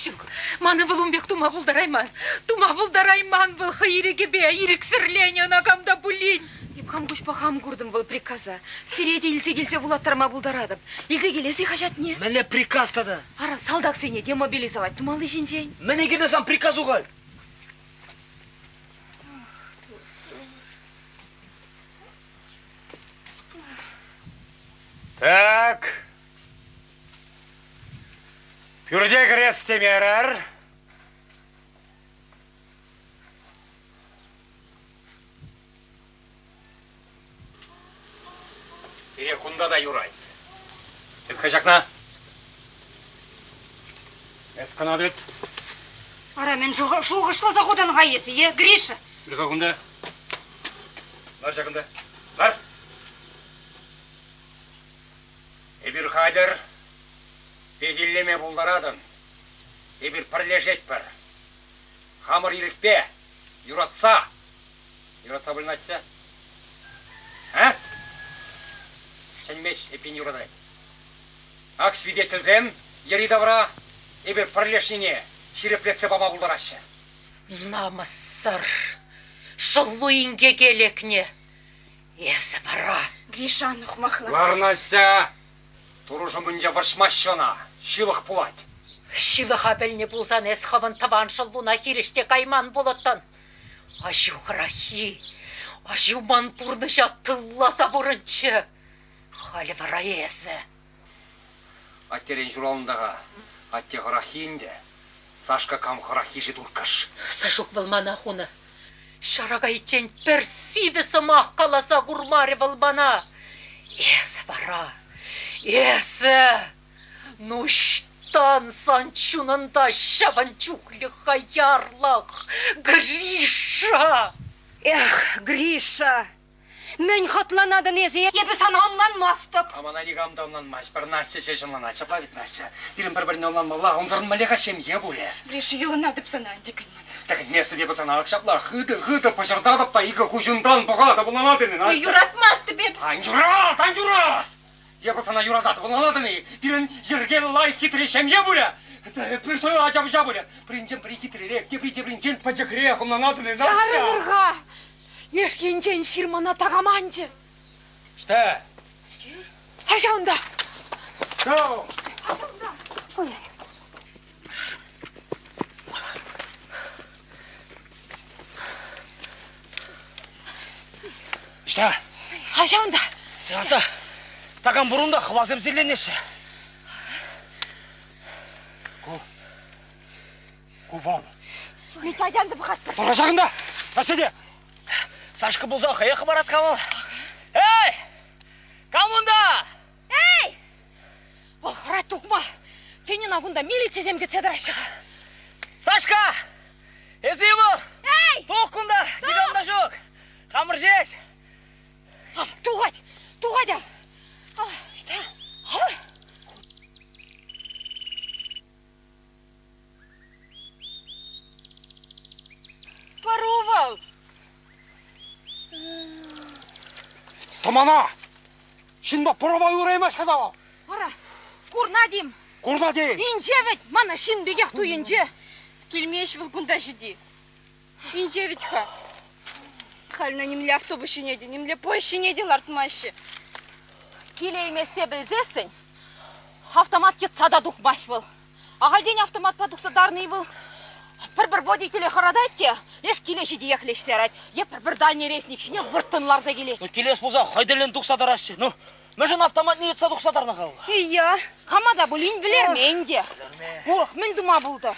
Маны вылумбек тума булдарайман. Бұл хайреге бе, ирексірлені нагамда булин. Епхам күшпахам көрдім бұл приказа. Сиреде илсе келсе вулаттарма бұлдарадып. Илсе келесі қажат не? Мене приказ тады. Ара салдақ сене демобилизовать тумалы жинжен. Мене келесам приказ уғал. Так. Пүрде кірес темерер. Кунда да юрайт. Тетка жақна. Эскана дед. Ара мен шуғышла заходан ғайесі, Гриша. Тетка кунда. Бар жақында. Бар. Эбір қадыр. Бегиллеме бұлдарадын. Эбір пірлежет бір. Хамыр ирікпе. Юратса. Юратса білнасса. А? Чанмеш эпин юрадай. Ак свидетельзем, ери добра, эбір пірлешіне, ширеплетсе бама бұлдарашы. Намассар, шылуинге келекне. Есі бара. Гришан ұқмақла. Варнася, туружы мүнде варшмашына, шилық пулать. Шилық апеліне бұлзан әсхавын табан шылуна хиріште кайман болыттын. Ажу ғрахи, ажу манпурны жаттылласа бұрынчы. Халі вара есі. Аттерен журалындағы, атте ғрахинде, Сашка кам ғрахи жидуркаш. Сашук вылмана хуны. Шарага ичен персивесі мақ қаласа гурмаре вылбана. Есі вара, есі. Нуштан санчунында шаванчуклі хаярлақ. Гриша! Эх, Гриша! Мен хатланадын езе, ебі сан анланмастық. Амана нигамда онланмаш, бір Настя шешінлана, шапла бит Настя. Бірін-бірін онланмалла, онзырын малеға шемге бұле. Ближе еланадып сана андекін мана. Так место бебі сана ақшапла, хыды, пожырдадып та, игі күжіндан бұғады бұланадыны, Настя. Юратмасты бебіс. Ан ебі сана юрадаты бұланадыны, бірін жерге лай хитрі шемге бұле. Бір той ажабы-жа бұле. Бірінжен бірі хитрірек, тепрі-тепрінжен пачықырек онланадыны, Настя. Чарынырға. Леш енжен ширмана тағаманжы. Что? Ажаунда. Что? Ажаунда. Ой. Что? Ажаунда. Жарта, таган бұрында хвазым зеленеші. Кувал. Митайданды бұқатты. Тұра жағында, әседе. Сашқы бұлза қаяқы барат қамыл. Эй! Қалмында! Эй! Ол қырат тұқма. Сенен ағында милиция земге цедір ашығы. Сашка! Езі бұл! Эй! Тұқында, дегамда жоқ. Қамыр жеш. Туғадя. Что? Порувал. Томана! Шынба пұровай ұраймаш қадава. Ара, курнадим. Курна дей. Инжевет, мана шин бегех ту инже. Кельмеш вылгунда жиди. Инжевет ха. Хальна немле автобусы неде, немле поезд неде лартмашы. Келеймесе білзесін, автомат кетсада дұқмаш был. Ағалден автомат падуқтадарный был. Бір водителі қарадайды, леш келе жиди ехлеш серать. Бір дальний рейсник шіне вырттынларза келет. Келес болса, қайдален тұқсадар ашы. Мәжін автомат не етса тұқсадарына қалы. Iya, қамада бұл ин білер менде. Оқ, мен дума болды.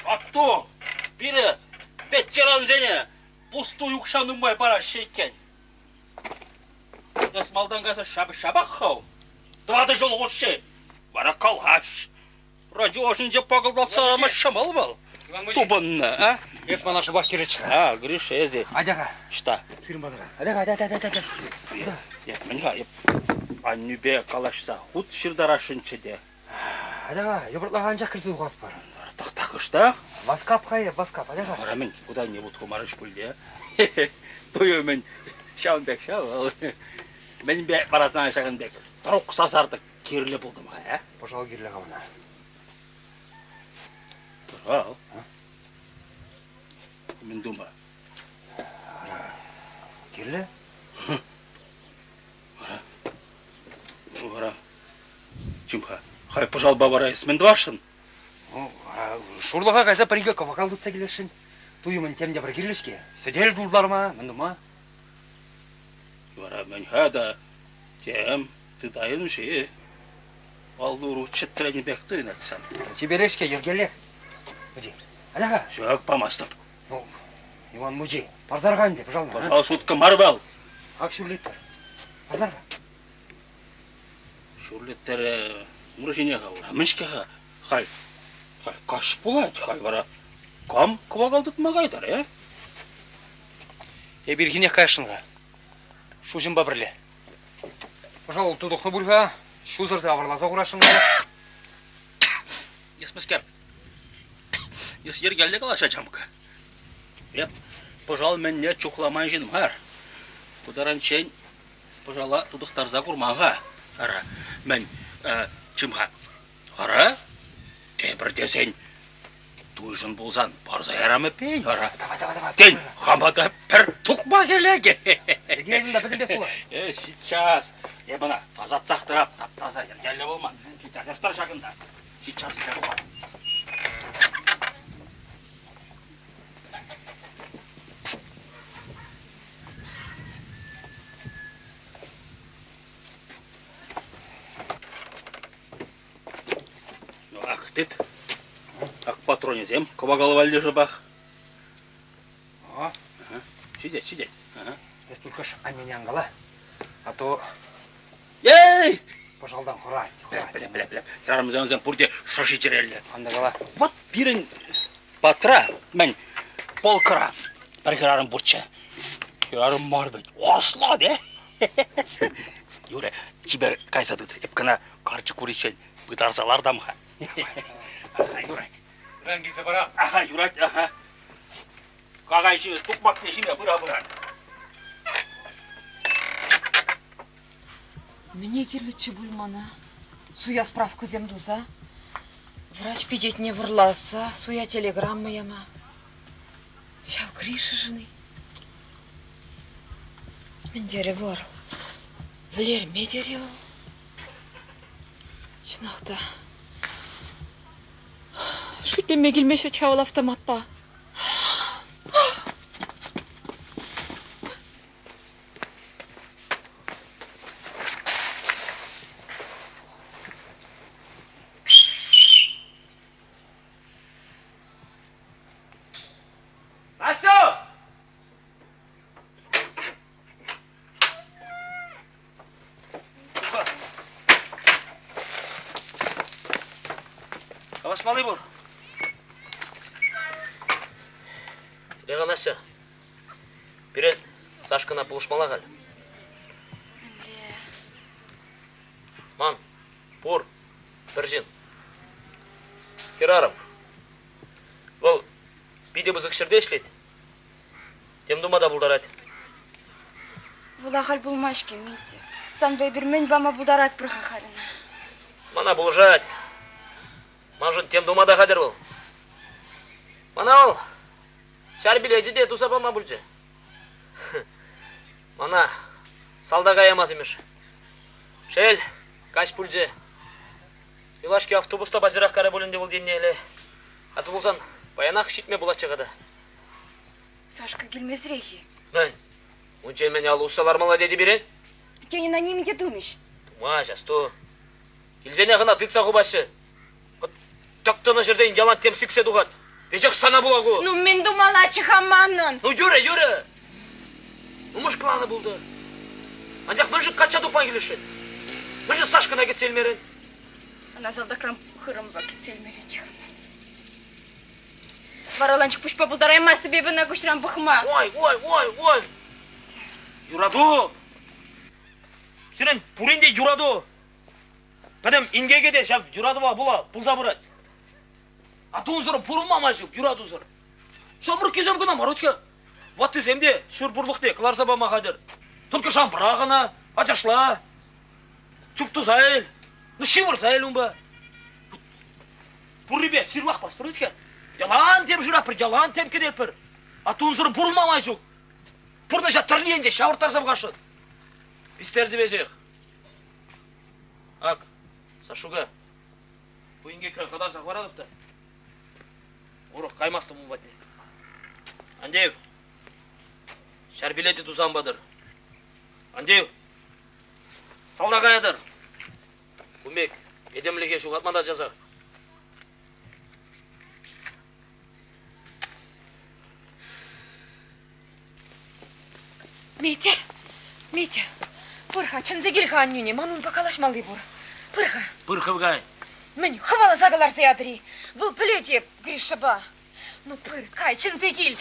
Атто, бері петтеран зене, пустой ұқшаның бай бара шейкен. Ес малдан ғаса шабақ қау. Двады жол ғошы, бара қалғаш. Радио жынде пағылдалса ама шамал был. Тубанна, а? Ес мана шубақ керечі. А, Гриша, ези. Адяға. Что? Сырым бадыға. Адяға. Еп, мінға, еп. Аннюбе қалашса, худ шырдарашынчы де. Адяға, ебірлаған жақ кірсі ұғат бар. Так, что? Васкап қайы, васкап, адяға. Ара мен, куда не буд хумарыш бүлде. Тойы мен, шауынбек, шау. Мен бе барасынан шағынбек. Тұруқ сасарды керлі бұлдым, а? Пожал керлі қамына. Al. Мен дума. Керлі? Ора. Чимха. Хай, пожал, бабарайс, мен двашын. Шурлыға қайса париға кавакалдытса келешін. Туйымын темде бір керлешке. Сөдел дұлдар ма, мен дума. Ора, мен хада. Тем, ты дайын ше. Алдуру чыттырәне бек тойын әтсән. Чеберешке ергелек. Мужи, адяға. Шөк памастым. Иван Мужи, парзарған де, пожалуйста. Пожал, шутка марвел. Ақ шүрлеттер. Парзарға. Шурлеттер, мұржинеға ұра. Міншкеға. Хай, қаш болады, хай бара. Кам квағалдыт мағайдар, Бергене қайшынға. Шужын ба бірле. Пожалуй, тудықны бұлға. Шузырды авырлаза құрашынға. Есмескер. Ес ергелі қалаша жамқа. Еп, пожал, мен не чухламай жын бар. Кударан чен, пожала, тудықтарза құрмаға. Ара, мен чымға. Ара, тебір десен, туйжын болсан, барза ярамы пейн, ара. Тен, хамада бір тұқма келеге. Ергелінде бітінде бұлы. Сейчас. Бұна, таза цақтырап, таза ергелі болман. Жастар шағында. Сейчас болман. Ақ дед, ақ патронезем, кавағалы валде жыбақ. Сидеть. Ես только ж аннен аңғала. А то... Ей! пожалдан құрайды. Біле. Тарамызан пурде шашы жерелі. Қандай бала? Вот бирин батра, мен полкара. Bir kırarım burça. Kırarım marbet. Asla de. Юре, кибер кайсады деп кана карчы көришен быдарсалар да мха. Юре. Рангизе бара. Аха, юре, аха. Кагайшы тукмак нешиме быра. Мне кирличи бульмана. Суя справка земдуза. Врач пидеть не врласа, суя телеграмма яма. Шав Гриша жены. Мен дерево орал. Влерме дерево. Шынақта. Шүтпеме келмеш өт хавал автоматта. Қалашмалы бұр. Реға Настя. Бірен Сашкана бұлышмала қал. Ман, бұр, бір жин. Керарым. Бұл биде бұзық шырде ішлет. Темдумада бұлдарат. Бұлағал бұлмаш кемейді. Санбай бірмен бама бұлдарат бір қақарына. Мана бұлжат. Мажын темдумада қадыр бұл. Мана ол. Шар біледі де тусапама бұлжы. Мана салдаға ямаз емеш. Шел, каш бұлжы. Илашки автобуста базирақ кары бөлінде бұл денне әлі. Аты болсан, баянақ шитме бұла чығады. Сашка келмез рейхи. Мен, ончай мен ал ұсалар мала деді берен? Кені на неме де думеш. Тума, жасты. Келзене ғына дытсағу башы. Тоқтаны жерден ялан темсіксе дұғат. Бежек сана бұлағу. Ну мен думала чықаманын. Ну юре. Умыш кланы болды. Андяқ мүнжі қатша дұқман келешін. Мүнжі Сашкына кетселмерін. Ана залда крам хырымба кетселмере чықаман. Вараланчық пұшпа бұлдараймас тебе на күшрам бұқыма. Ой. Юраду. Сенен пуринде юраду. Бәдім ингеге де шап юрадыва бұла бұлза бұрат. Атуын зұры пұрылмама жүк, юраду зұры. Шамыр кезем күна маротка. Ватты земде шүр бұрлықте қыларса ба мағадыр. Түркі шампырағына, ачашла. Чүпті зайыл. Ну шивыр зайыл ұмба. Пұрребе сырлақ бас бұрытка. Ялан тем жырапыр, ялан тем кедетпір. Атуын зұры пұрылмама жүк. Пұрныша тірлиенде шауыртарсам қашын. Бістерді бежек. Ак, Сашуга. Бұйынге кірі қадар сақварадыпты. Урық қаймасты мұнбатне. Андеев. Шәрбилеті тузанбадыр. Андеев. Салда қаядыр. Көмек, едемліге шуғатмада жазақ. Митя. Пырха, чынзегелға аннюне, манун бақалашмалы бұр. Пырха. Пырхывгай. Мен хавала загалар зиядри. Бұл білете, Гришаба. Ну пыркай, чынзегел.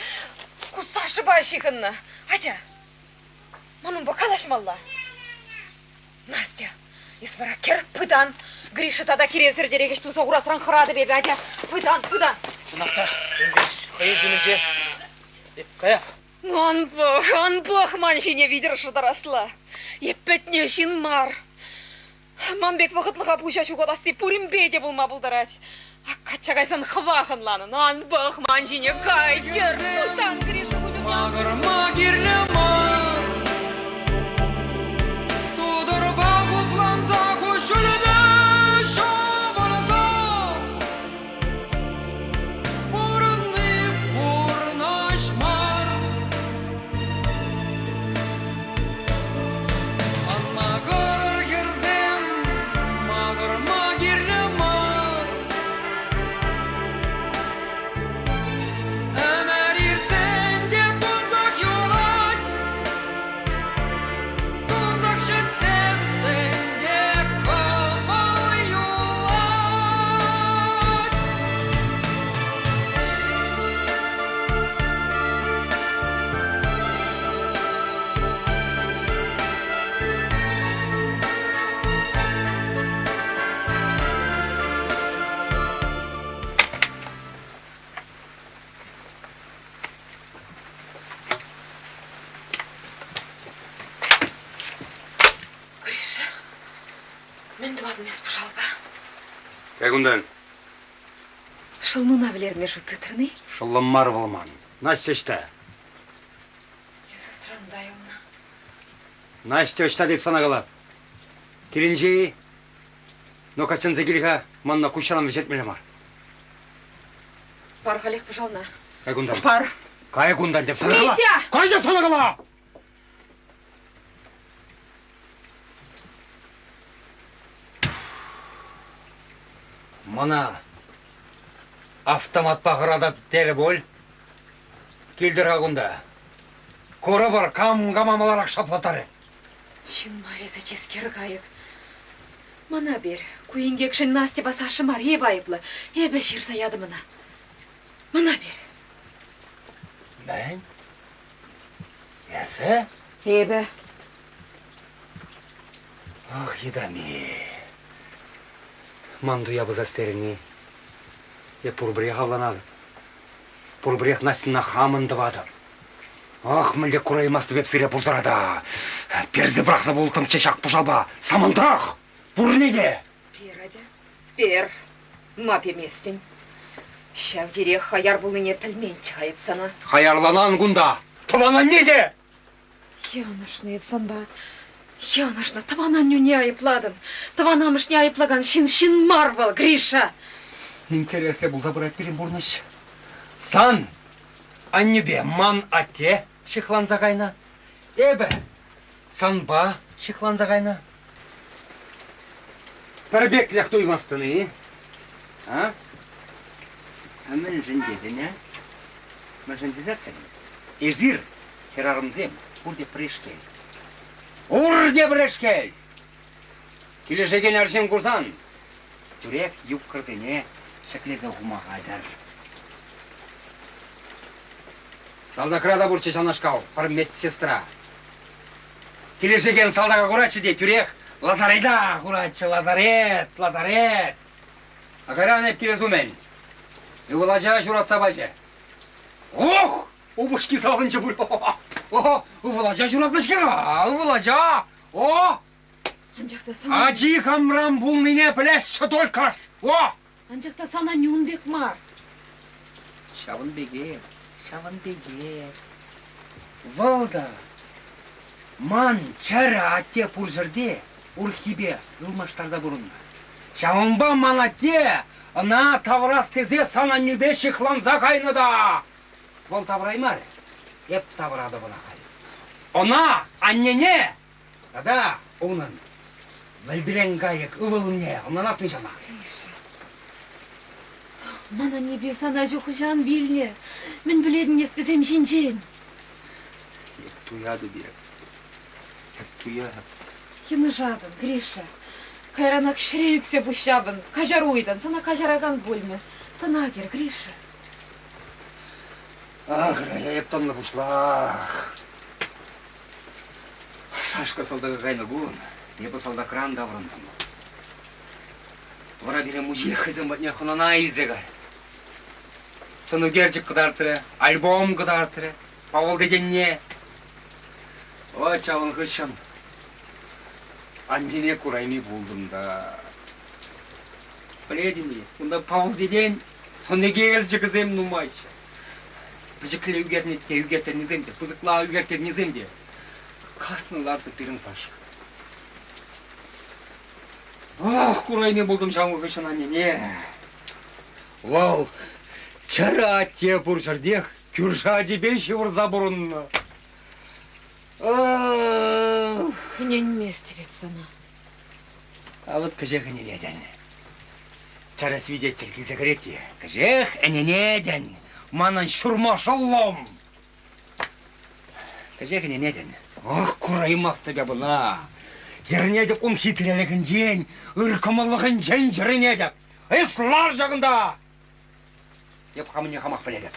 Кусашыба шиғынна. Адя, манун бақалашмалла. Настя, исвара кер пыдан. Гриша тада керезір дерегеш туза урасыран қырады бебе, Адя. Пыдан. Шынақта, өңгеш, қайы жөнінде. Кая? Ну анбох маншине видерші дарасла. Еппетне шин мар. Манбек вақытлыға пұша шуғадасы пұрим бейде бұлма бұлдарат. Аққачағайсан қывағынланы. Ну анбох маншине кайдер. Ұстан Гриша бұжы. Мағырма керлемар Тудыр бағупланса көшілді шабылыза Бұрынып бұрнашмар Анмағыр керзем Мағырма керлемар Әмәр ертен де тұнзақ Болмес пожалба. Кайгундан. Шылнуна білерме жұты тұрны? Шылыммар болман. Настя шта. Есі страндай олна. Настя шта деп сана қалап. Келінжей. Но качан загилиға манна кушанам вежетмелі мар. Пар қалек пожална. Кайгундан. Пар. Кайгундан деп сана қалап. Витя! Кай деп сана қалап? Мана автомат бағырада дәрі бол. Келдір ағында. Көрі бар кам-камамалар ақшаплатары. Шын марезі ческер қайық. Мана бер, күйінгекшін Настя басашы мар еб айыплы. Ебі шыр саяды мына. Мана бер. Мән? Ясы? Ебі. Ох, едами. Мандуя біз астеріні. Пурбрех авланады. Пурбрех Настина хамынды вады. Ах, мүлде құраймасты беп сире бұзырады. Перзі бірақны болтым чешақ бұжалба. Самындақ! Бұрнеге! Пер, аде. Пер. Мап еместін. Шав дерек хаяр бұлыне пілмен чығайып сана. Хаярланан күнда. Табана неде? Янышны епсан ба. Янышны табанан не айыпладын. Табанамыш не айыплаган шин марвал, Гриша. Интересле бұл забырат берем бұрныш. Сан, аннебе ман ате шықлан зағайна. Эбі, сан ба шықлан зағайна. Пәрбек ләқ тоймастыны, а? Әмін жын дедін, а? Мән жын дезесін. Эзір, херарымзем, ұрде прешкел. Ұрде прешкел! Келі жеген әржен күрзан. Түрек юк кірзене шеклезе ғумағадар. Салдакрада бұрчы жанашқау, бір медсестра. Келі жеген салдаға құрачы де түрек Лазарайда құрачы, лазарет. Ағаран әп келезумен. Үвілажа жүратса бәже. Ох! Убышки салғыншы бұл. Үвілажа жүратмышки ға, үвілажа. О! Анжақта сана... Аджи камрам бұл мене пілешші толкаш. О! Анжақта сана нюнбек мар. Шавын беге. Валда. Ман чара ате пұржырде. Урхибе ылмаштарда бұрынна. Шавынба ман ате. Ана таврас тезе сана нюбе шықланза қайныда. Вал тавраймар. Еп таврады бұна қай. Она аннене. Ада онын. Вәлдірен ғайық ұвылыне. Онан атын жана. Мана небе сана жоқы жан біліне. Мен біледін еспесем жинжен. Еп туяды бе. Еп туяды. Кені жадын, Гриша. Кайрана кішіреліксе бұшабын. Кажар ойдан, сана кажараган бөлме. Тынагер, Гриша. Ағырая ептанны бұшлақ. Сашка салдағы ғайны бұн. Ебі салда кран даврындым. Вара бере мужье хызым батне хунана изега. Соны герчик кыдартыры, альбом кыдартыры, Павыл деген не. О, чавын хышын. Андене курайми болдым да. Біледі ме, онда Павыл деген соны герчик кызым нумайшы. Бжіклі үгертер неземде, пызықла үгертер неземде. Касныларды перін Саша. Ох, курайме болдым жаңғы ғышын анене. Вау, чара те бұржырдех, күржа дебеші вұрза бұрынна. Хінен месте веп сана. А вот кіжех әненеден. Чара свидетель кілзе кіретті. Кіжех әненеден. Манан шурма шаллом. Кіжех әненеден. Ох, кураймас тебе бұна. Еріне деп он хитрелігін жен, ұрқымылығын жен жүріне деп. Ислар жағында. Еп қамыне қамақ біледі.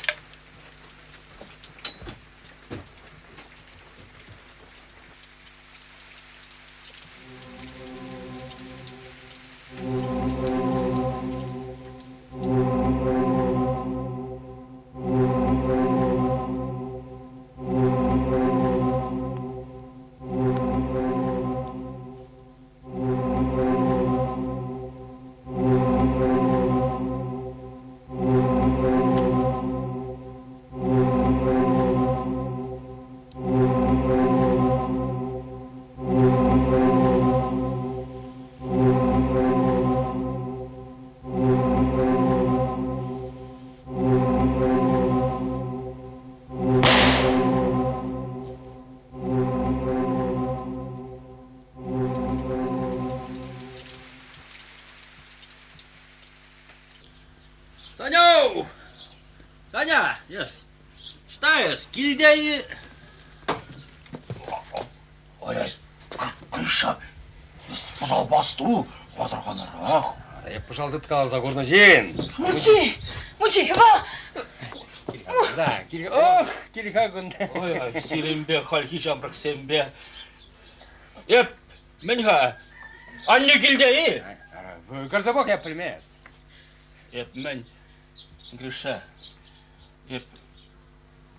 Килдей. Ой, Гриша, пожалуйста, хазырганырақ. Я, пожалуй, ткала за горно жен. Мучи, ва! Да, ох, килиха гунда. Ой, сирембе, хальхи жамрак сембе. Еп, менха, анне килдей. Гарзабок я пельмес. Еп, мен, Гриша, еп,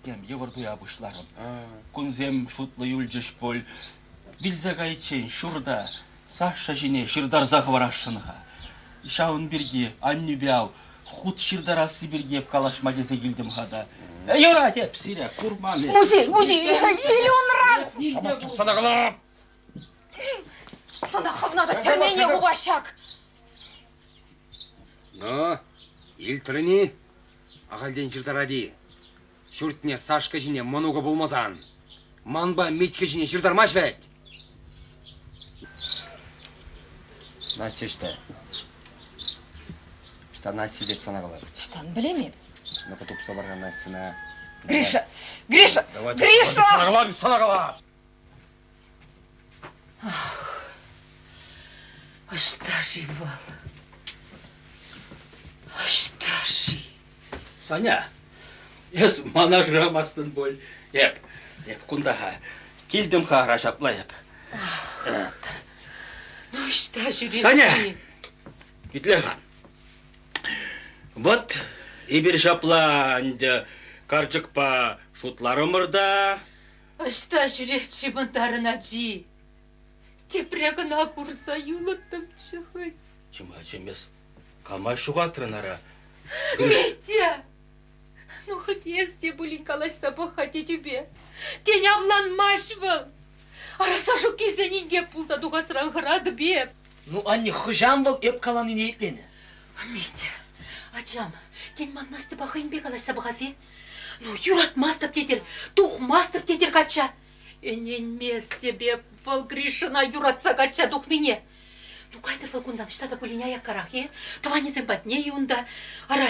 дем, еварду ябышларым. Күнзем шутлы юльжыш боль. Билзагайчен, шурда, Саша жіне шырдар зағварашынға. Шауын бірге, анны бяу, худ шырдарасы бірге калаш мазезе келдім ғада. Юра деп, сиря, курман. Мучи, миллион раз! Санағылап! Санахов надо терпение уғашак. Ну, илтіріні, ағалден жырдаради. Шүртіне Сашка жіне монуға болмазан. Манба Митька жіне жырдармаш вәд. Настя что? Что Настя деп санағылар? Штан білемем. Ну, потуп собарған Настяна. Гриша! Санағылар! Ашта живал. Ашта жи. Саня, ес мана жырамастын боль. Еп, кундаға. Келдім қағыра шапла, еп. Ашта жүрек. Саня! Итлеға. Вот, ибір шапланды карчык па шутларымырда. Ашта жүрек чымындарына жи. Тепрегіна курса юлыттым чығын. Чымач емес, камай шуғатырынара. Митя! Ну хоть если булин калашса бахати тебе. Тень авланмаш был. Арасашу кезенинге пулса дуғасыран ғырады беп. Ну, анне хыжам был, еп каланы не етлені. Митя, ачам, тень маннасты бахайынбе калашса бахаси. Ну, юрат мастып тетер, тух мастып тетер кача. Эненмес тебе вал Гришина юратса кача духныне. Ну, кайтыр вал кундан штата булиня яккарах, е? Твани симпатне юнда. Ара,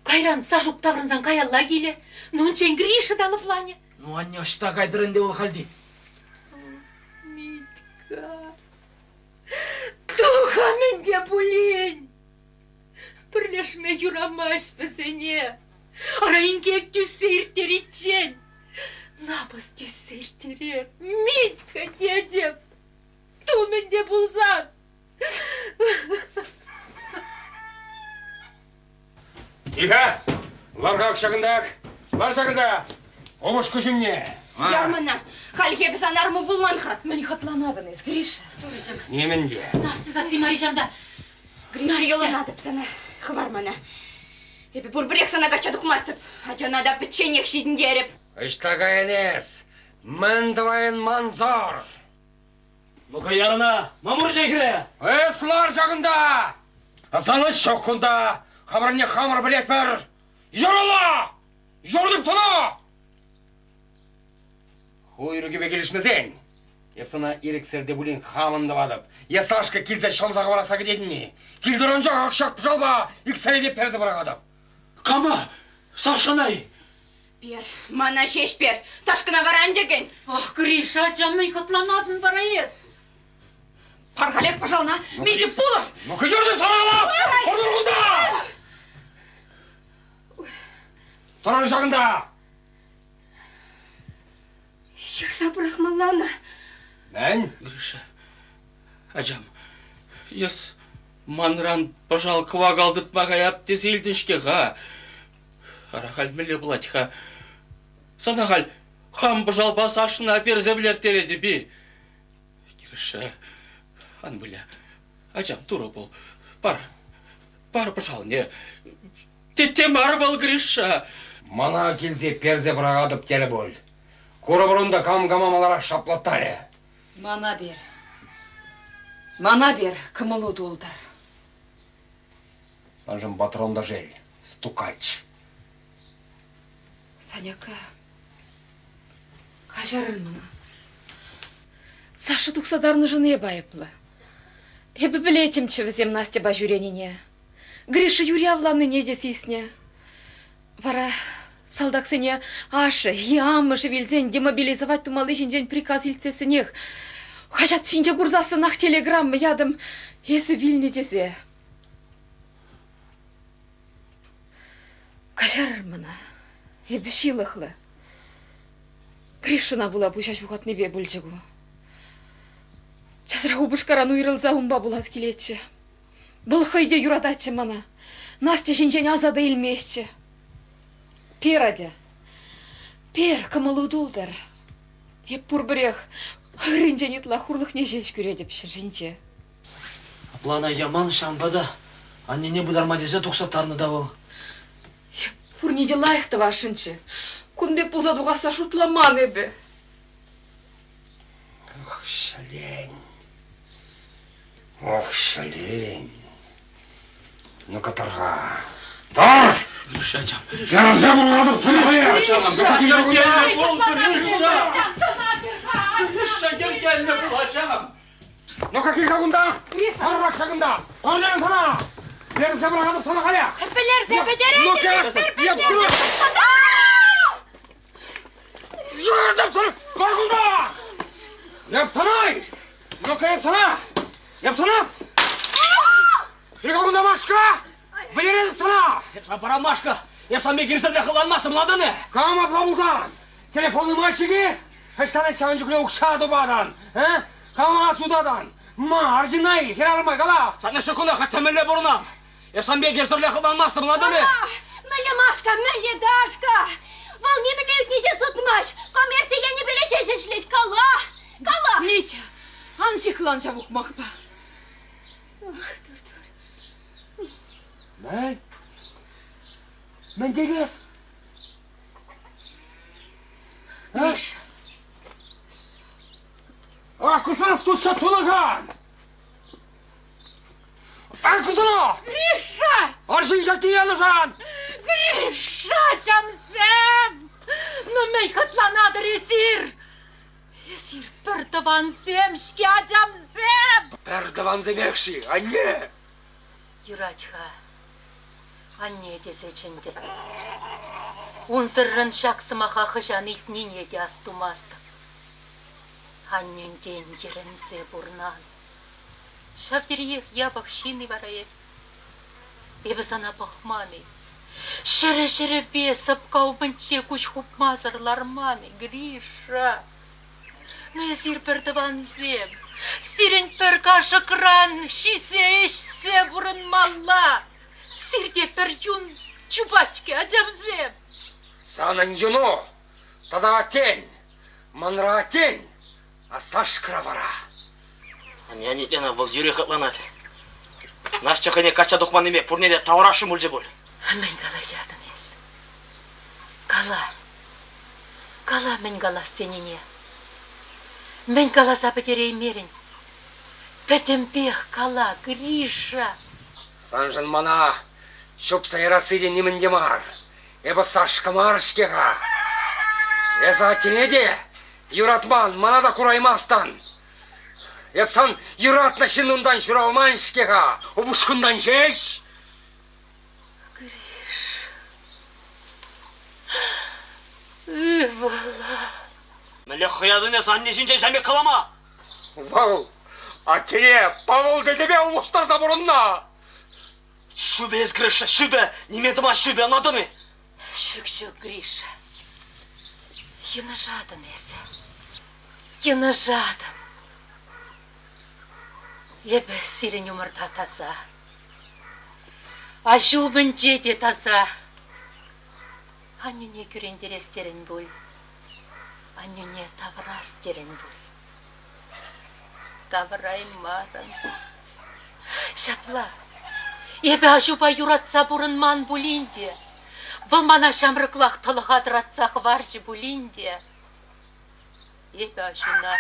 кайран сажук таврынзан каялла келе. Ну, чен Гриша далы плане. Ну, анне ашта кайдырынде ол халди. Митька, туха менде булин. Бірлешме юрамаш бізіне. Ара инкек тюсір теречен. Набыз тюсір терек. Митька дедеп. Ту менде булзан. Иха, ларға ақшағындақ, бар жағында. Омыш күшімне. Ярмана, хальхе біз анармы булманға. Мен хатланадыныз, Гриша. Неменде? Насты за Марижанда. Гриша еланады бізана, хвармана. Ебі бұл бірек сана қача дұқмастып. Ажанада печенек шидіндеріп. Іштаға енес. Мен твайын манзор. Ну-ка, ярына, мамур дегіре. Эслар жағында. Асаны шоқында. Хамырне хамыр білет бір. Yorula! Yordum sana! Huyrugi begilişmezin. Hep sana erikserde bulin hamında vadıp. Ya Saşka kilse şalzağı varasa gidedini. Kildir önce akşak pıcalba. İlk senede perze bırakadım. Kama, Сашанай. Бер, мана шеш бер. Сашкына баран деген. Ах, Гриша, жамын хатланадын барайыз. Паргалек, пожалуйста, Митя Пулов. Ну-ка жүрдім санағалап! Құрдырғында! Тұрар жағында! Шықса бұрақмалана. Мен? Гриша, ажам, ес манран, пожал, квагалдыт магаяп тез елдіншке ға. Арахал міле бұлатиха. Санағал, хам бұжал басашына перзевлер тереді би. Гриша, ан бұля, ажам, тура бол. Бар бұжал, не. Тетемар бол, Гриша. Мана келзе перзе бұрағадып телі бол. Көрі бұрында кам-камамалара шаплаттары. Мана бер, кымылу долдар. Анжым батронда жел, стукач. Саняка, кажарын мына. Саша тұқсадарны жыны байыплы. Эбі білетім чывізем Настя бажүренине. Гриша Юрьявланы не десесіне. Вара Салдак сене ашы, ямышы билсен демобилизовать тумалы жинжен приказ илтсесінех. Хажат шинже курзасы нах телеграммы ядым. Есі вилне десе. Кажар мына. Ебі шилықлы. Кришына була бұшаш бұғатны бе бүлчігу. Часыра убышкаран уйрылза умба булат келетші. Бұл хайде юрадатшы мана. Насте жинжен азада илмешші. Пер аде. Пер кымылу дулдар. Еп пурбірех. Рынжен етла хурлық не жеш күредіп жинче. Плана яман шамбада. Аннене бұдарма дезе тоқсаттарны да бол. Пурниде лайықты вашынчы. Күнбек бұлза дуғаса шутламан ебі. Ох, шалень. Ох, шалень. Ну-ка, торга. Тор! Гриша, Аджам. Я забрал сына моя! Гриша, гергельне бұл, Аджам. Ну какие кагунда? Арбак шагында. Орден сана. Лер забрал сына моя. Перпелер зепедере. Ну-ка, я псу. Журдам сана. Кагунда. Я псанай. Ну-ка, я псана. Я псана. Кагунда машка. Выйдет сана. Пара Машка, я сам гирсерде кыланмасым ладыны. Кама пламузан. Телефонный мальчики. Хастана сянжукле укшаду бадан. Кама судадан. Ма аржинай. Херармай кала. Саны шыкуна хаттамелле бурнам. Я сам гирсерде кыланмасым ладыны. Мэле Машка, мэле Дашка. Вал не білеют неде сутмаш. Коммерция не білеше жешлет. Кала. Кала. Митя, аншихлан жабук мақпа. Мен дегес. Гриша. Кусана стучат тулажан. Кусана. Гриша! Аршин жати янажан. Гриша, чамсем! Ну мей хатланадыр есир! Есир піртівансем, шке чамсем! Пердаван земекши, а не. Юратьха, анне десечінде. Он сыррын шақсымаға хыжан илтнен еде астумасты. Аннюнден ерінсе бұрнан. Шавдерьех ябақ шины барайы. Ебі сана бақманы. Шыры-шыры бесіп қаубынче күш хупмазырлар маны, Гриша. Ну есір пірдівансем. Сирен пір қашы кран, шисе ешсе бұрын малла. Сирде пір юн чубачке аджамзем. Санан юно, тада тень, манра тень, а сашкра вара. Я не лена был жүрек атланат. Наш чакане кача духманыме пурнеде таврашы мүлже бол. Мен кала жадым ес. Кала мен кала стеніне. Мен кала сапетерей мерін. Петемпех кала, Гриша. Санжан мана, шуп сайрасыде немендемар. Эба сашка маршкега. Эза тенеде, юратман, мана да кураймастан. Епсан юратна шинундан шуралманшкега, обушкундан жеш. Ивала. Мэле хыядыне санне жинже жаме кылама. Вал, а тебе Павел де тебе улуштар заборунна. Шубе из Гриша, шубе, неметыма шубе анадыны. Шук-шук, Гриша. Яна жадым есі. Яна жадым. Ебі сирен умырта таза. Ажубын жеде таза. Анюне күрендерестерін бұл. Анюне таврастерін бұл. Таврай марын. Шапла. Ебі ажуба юратса бұрын ман бұлінде. Вылмана шамрықлақ тұлыға дыратсақ варжы бұлінде. Ебі ажуна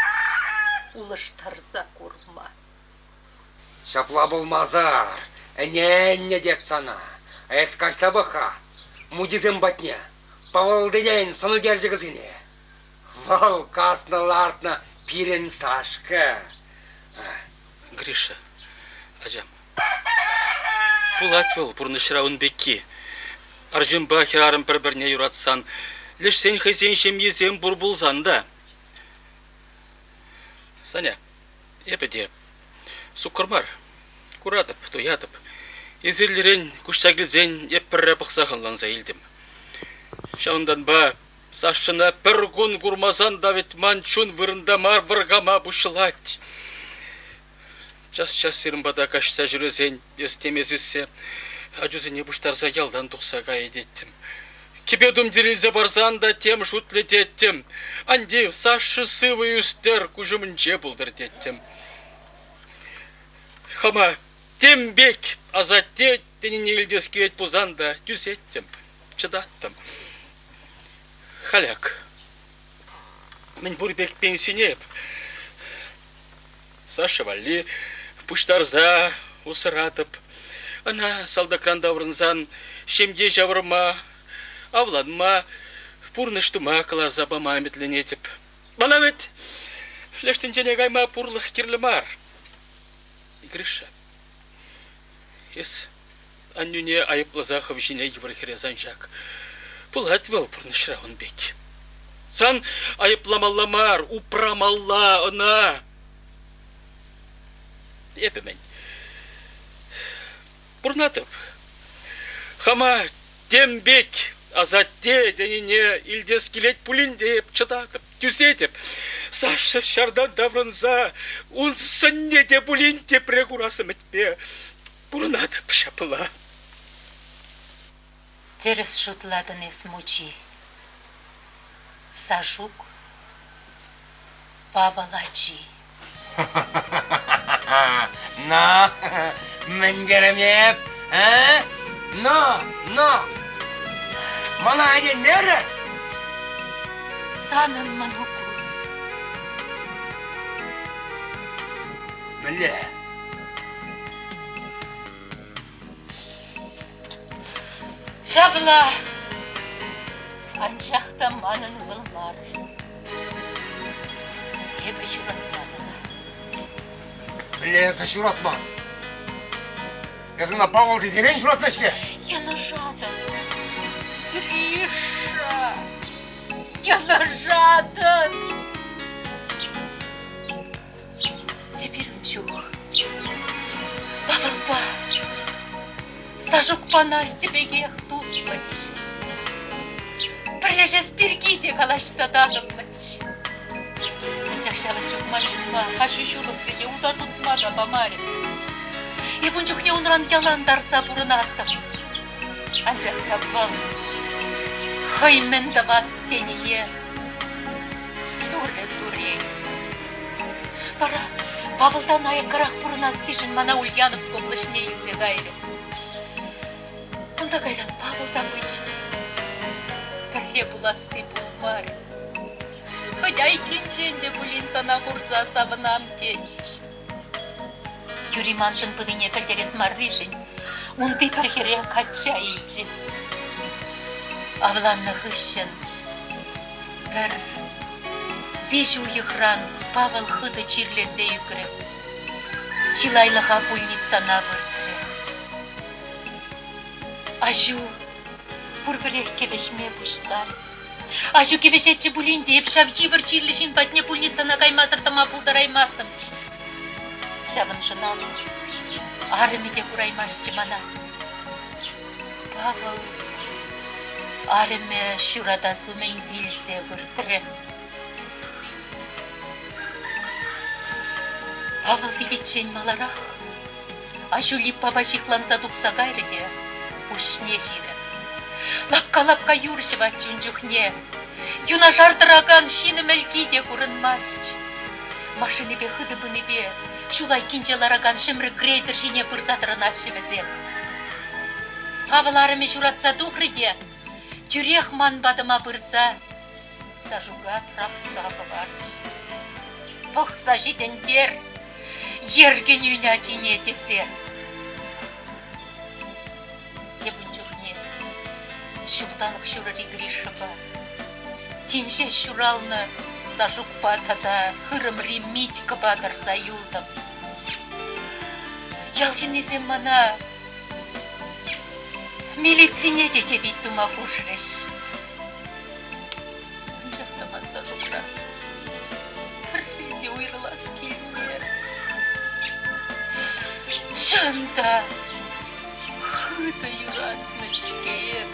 улыштарза курма. Шапла болмазар, не дед сана, эскай сабыха, мудизем батня, Павел дедейн сону герзегізіне. Вал касна лартна пирен Сашка. Гриша, Аджам. Бұл атвел бұрны шырауын бекке. Аржимба херарым бір-біріне юратсан, леш сен хызен шемезен бұр бұлзан да. Саня, епеде, суккырмар, куратып, тоятып, езерлерен күштагілзен еппірі бұқсағынланса елдім. Шауындан ба, сашына бір күн күрмазан Давид манчун вырындамар выргама бұшылать. Час сирымбада кашса жүрезен, естемезіссе, ажузыне бұштарса ялдан тұқсаға едеттім. Кебедум дирилзе барзан да тем шутлететтім. Андев сашы сывы үстер күжімінже бұлдыр деттім. Хама тембек азаттет теніне елдескет бұзан да дүзеттім, чыдаттым. Халяк, мен бұрбек пенсинеп. Саша вали пуштарза усыратып. Ана салдакран даврынзан шемде жавырма, авладма, пурныштыма кыларза бама әметленетіп. Бана бет, лештін және гайма пурлық кирлімар. Игрыша. Ес, аннюне айыплазахов жіне еврахерезан жак. Пулат был пурнышрауын бек. Сан айыпламалламар, упрамалла она. Епемен. Бурнатып. Хама тембек азатте деніне илдес келет пулин деп чыдатып, түзетіп. Саша шардан даврынза, унсын не де пулин деп регурасым етпе. Бурнатып шапыла. Терес шутладын есмучи. Сажук Павалачи. На, мендеремеп, на. Мана әден нәрі? Санын мануку. Мілі. Шабла. Анчақта манын ғылмар. Ебі шуратмадына. Мілі, за шуратма. Язына Павыл дедерен шуратмашке? Яна жадын. Гриша. Яна жадын. Теперь чух. Павылба. Сажук по Насте бегех туслать. Прилежес пергиде калаш сададымлать. Анчақшавын чух мальчума, хашу шулып беге удазутмада бамаре. Ебун чухне унран яландарса бурынаттым. Анчақта был. Хаймен да вас тенее. Дуре. Пора. Павылдан айқырақ бұрынас сижін мана Ульяновск облышне елзе гайры. Онда гайран Павылдан быть. Бірле бұласы бұлмары. Ходай кенченде бұлин сана құрса сабынам тенч. Юрий Маншын бұдыне кілдерес марришын. Онды бірхере қатша ейді. Авланны ғышын. Бір вижу ехран Павел хыды чирлесе югіріп. Чилайлыға пульницана выртыры. Ажу бұрбірек кевешме бұшлар. Ажу кевешетчі бұлін дейіп шав евір чирлішін батне пульницана каймазыртыма пулдараймастымчы. Шавын жыналы. Арымеде құраймашчы мана. Павел арыме шурада сумен білсе выртыры. Павел величень маларах. Ажу липпа башикланса дупса гайрыде. Пушне жирі. Лапка юршыва чунжухне. Юна жардыраган шины мелкиде курынмасч. Машины бе хыды быны бе. Шулай кинжелараган шымры грейдер жине пырзатырын ашывызем. Павел арыме журатса духрыде. Тюрех манбадыма пырса. Сажуга прапса баварч. Пахса житендер. Ерген үйна жине десе. Ебунчухне. Шуғдалық шурari Гришаба. Тинше шуралны сажук патада хырымри митька бадар заюлдым. Ялчинезем мана Милицине де кебит дума кушреш. Анжақтаман сажуқра. Тірде ойрылас келме. Чанда. Хыда юратнышке.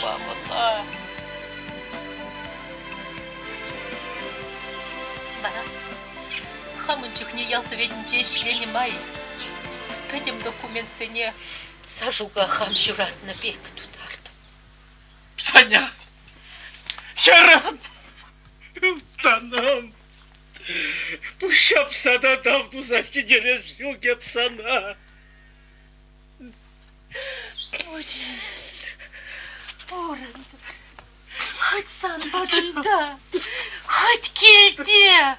Бабала. Бара. Хамынчықне ялсоведінче шлене май. Пәдем документсене сажуға хам жүратны бек тұтарды. Саня! Ярам! Танам! Bu şapsada davdu zaçı gerez yok hep sana. Орынды. Хоть сан бадында, хоть келде.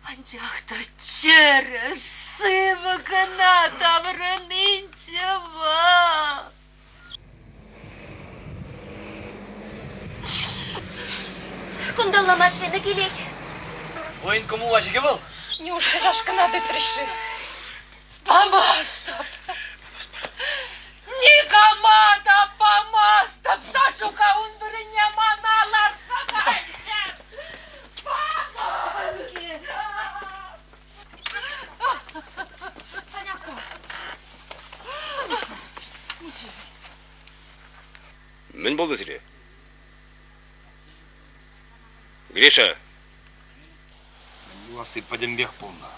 Анжақта через сывы гына таврынынчыва. Кундалла машина келет. Ойын кому важиге был? Неужели зашканады тріші? Помастап. Никомада помастап. Сашука ундырыне маналар сағайчен. Саняка. Мен болды сире. Гриша. Ласы подембех полна.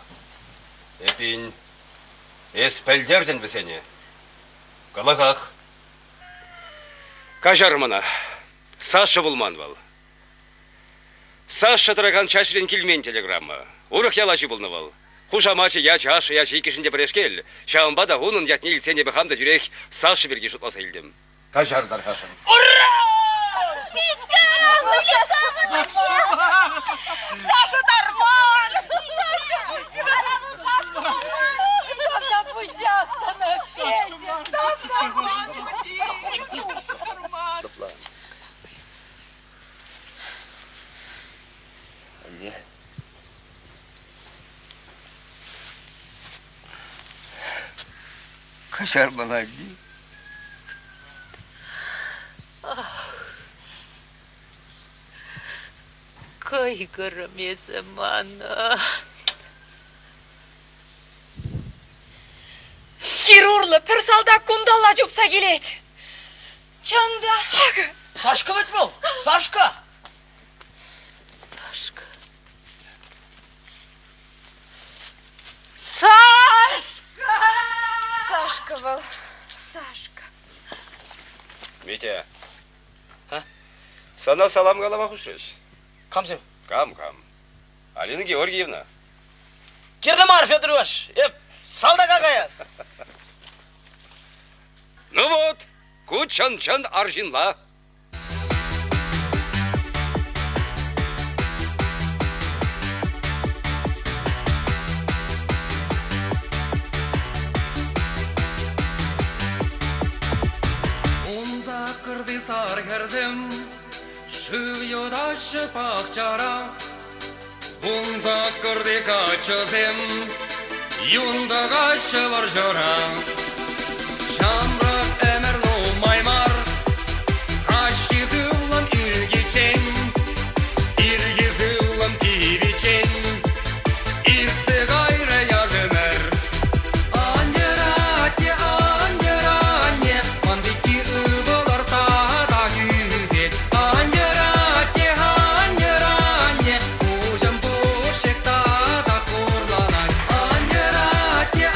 Эпин. Эспелдерден бісене. Калағақ. Кажармана. Саша Булман был. Саша тұраған чашырен келмен телеграмма. Урық ялачы болнывал. Хушамачы я чашы, я чейкешінде бірешкел. Шамбада ғунын ятне илсене біхамда жүрек Саша берге жұтмаса елдім. Кажардар қашын. Саша Тарман! Когда пущаться на Федя. Нет. Кашар бана ги. Кайгырым езімана. Хирурлы пір салда кундалла жупса келет. Чанда. Сашка ведь был? Сашка! Сашка. Сашка! Сашка был. Сашка. Митя. Sana salam kalama kuşuş. Камзем? Кам. Алина Георгиевна. Кирдамар Федорович! Салда какая? Ну вот, Кучан-чан Аржинла. Унза кырды сар керзем, шывьодашы пақчара. Унза кырды качызем, юндагашы варжора. Шамрак эмерну маймар, качки зылым илгичен, ирги зылым кивичен, ирцы гайры яжымер. Анжыратне, мандыки ыбылар тада күзет. Анжыратне, ужым бушек тада курланай. Анжыратне,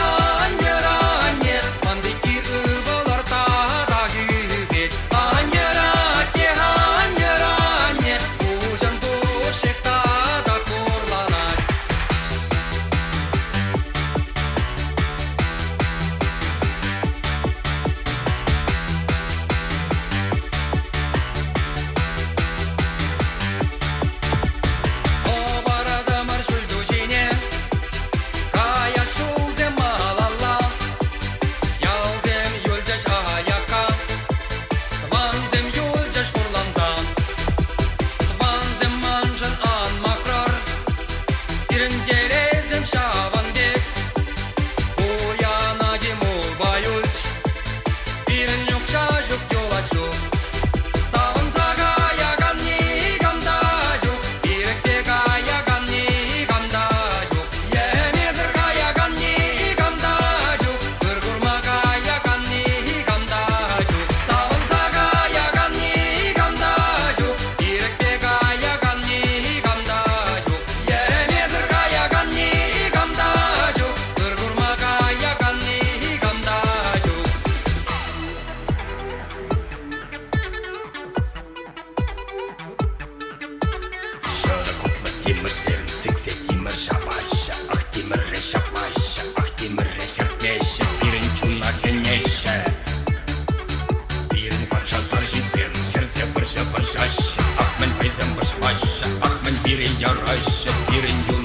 мандыки ыбылар тада күзет. Анжыратне, ужым бушек тада курланай. Обарада маршульдучине, кая шулзем малалла, ялзем юльдеш аяка, тванзем юльдеш курланзам, тванзем манжан ан макрар, иріндерезем шаванбек, уяна демул баюльч, ирін юкша Яраще пирен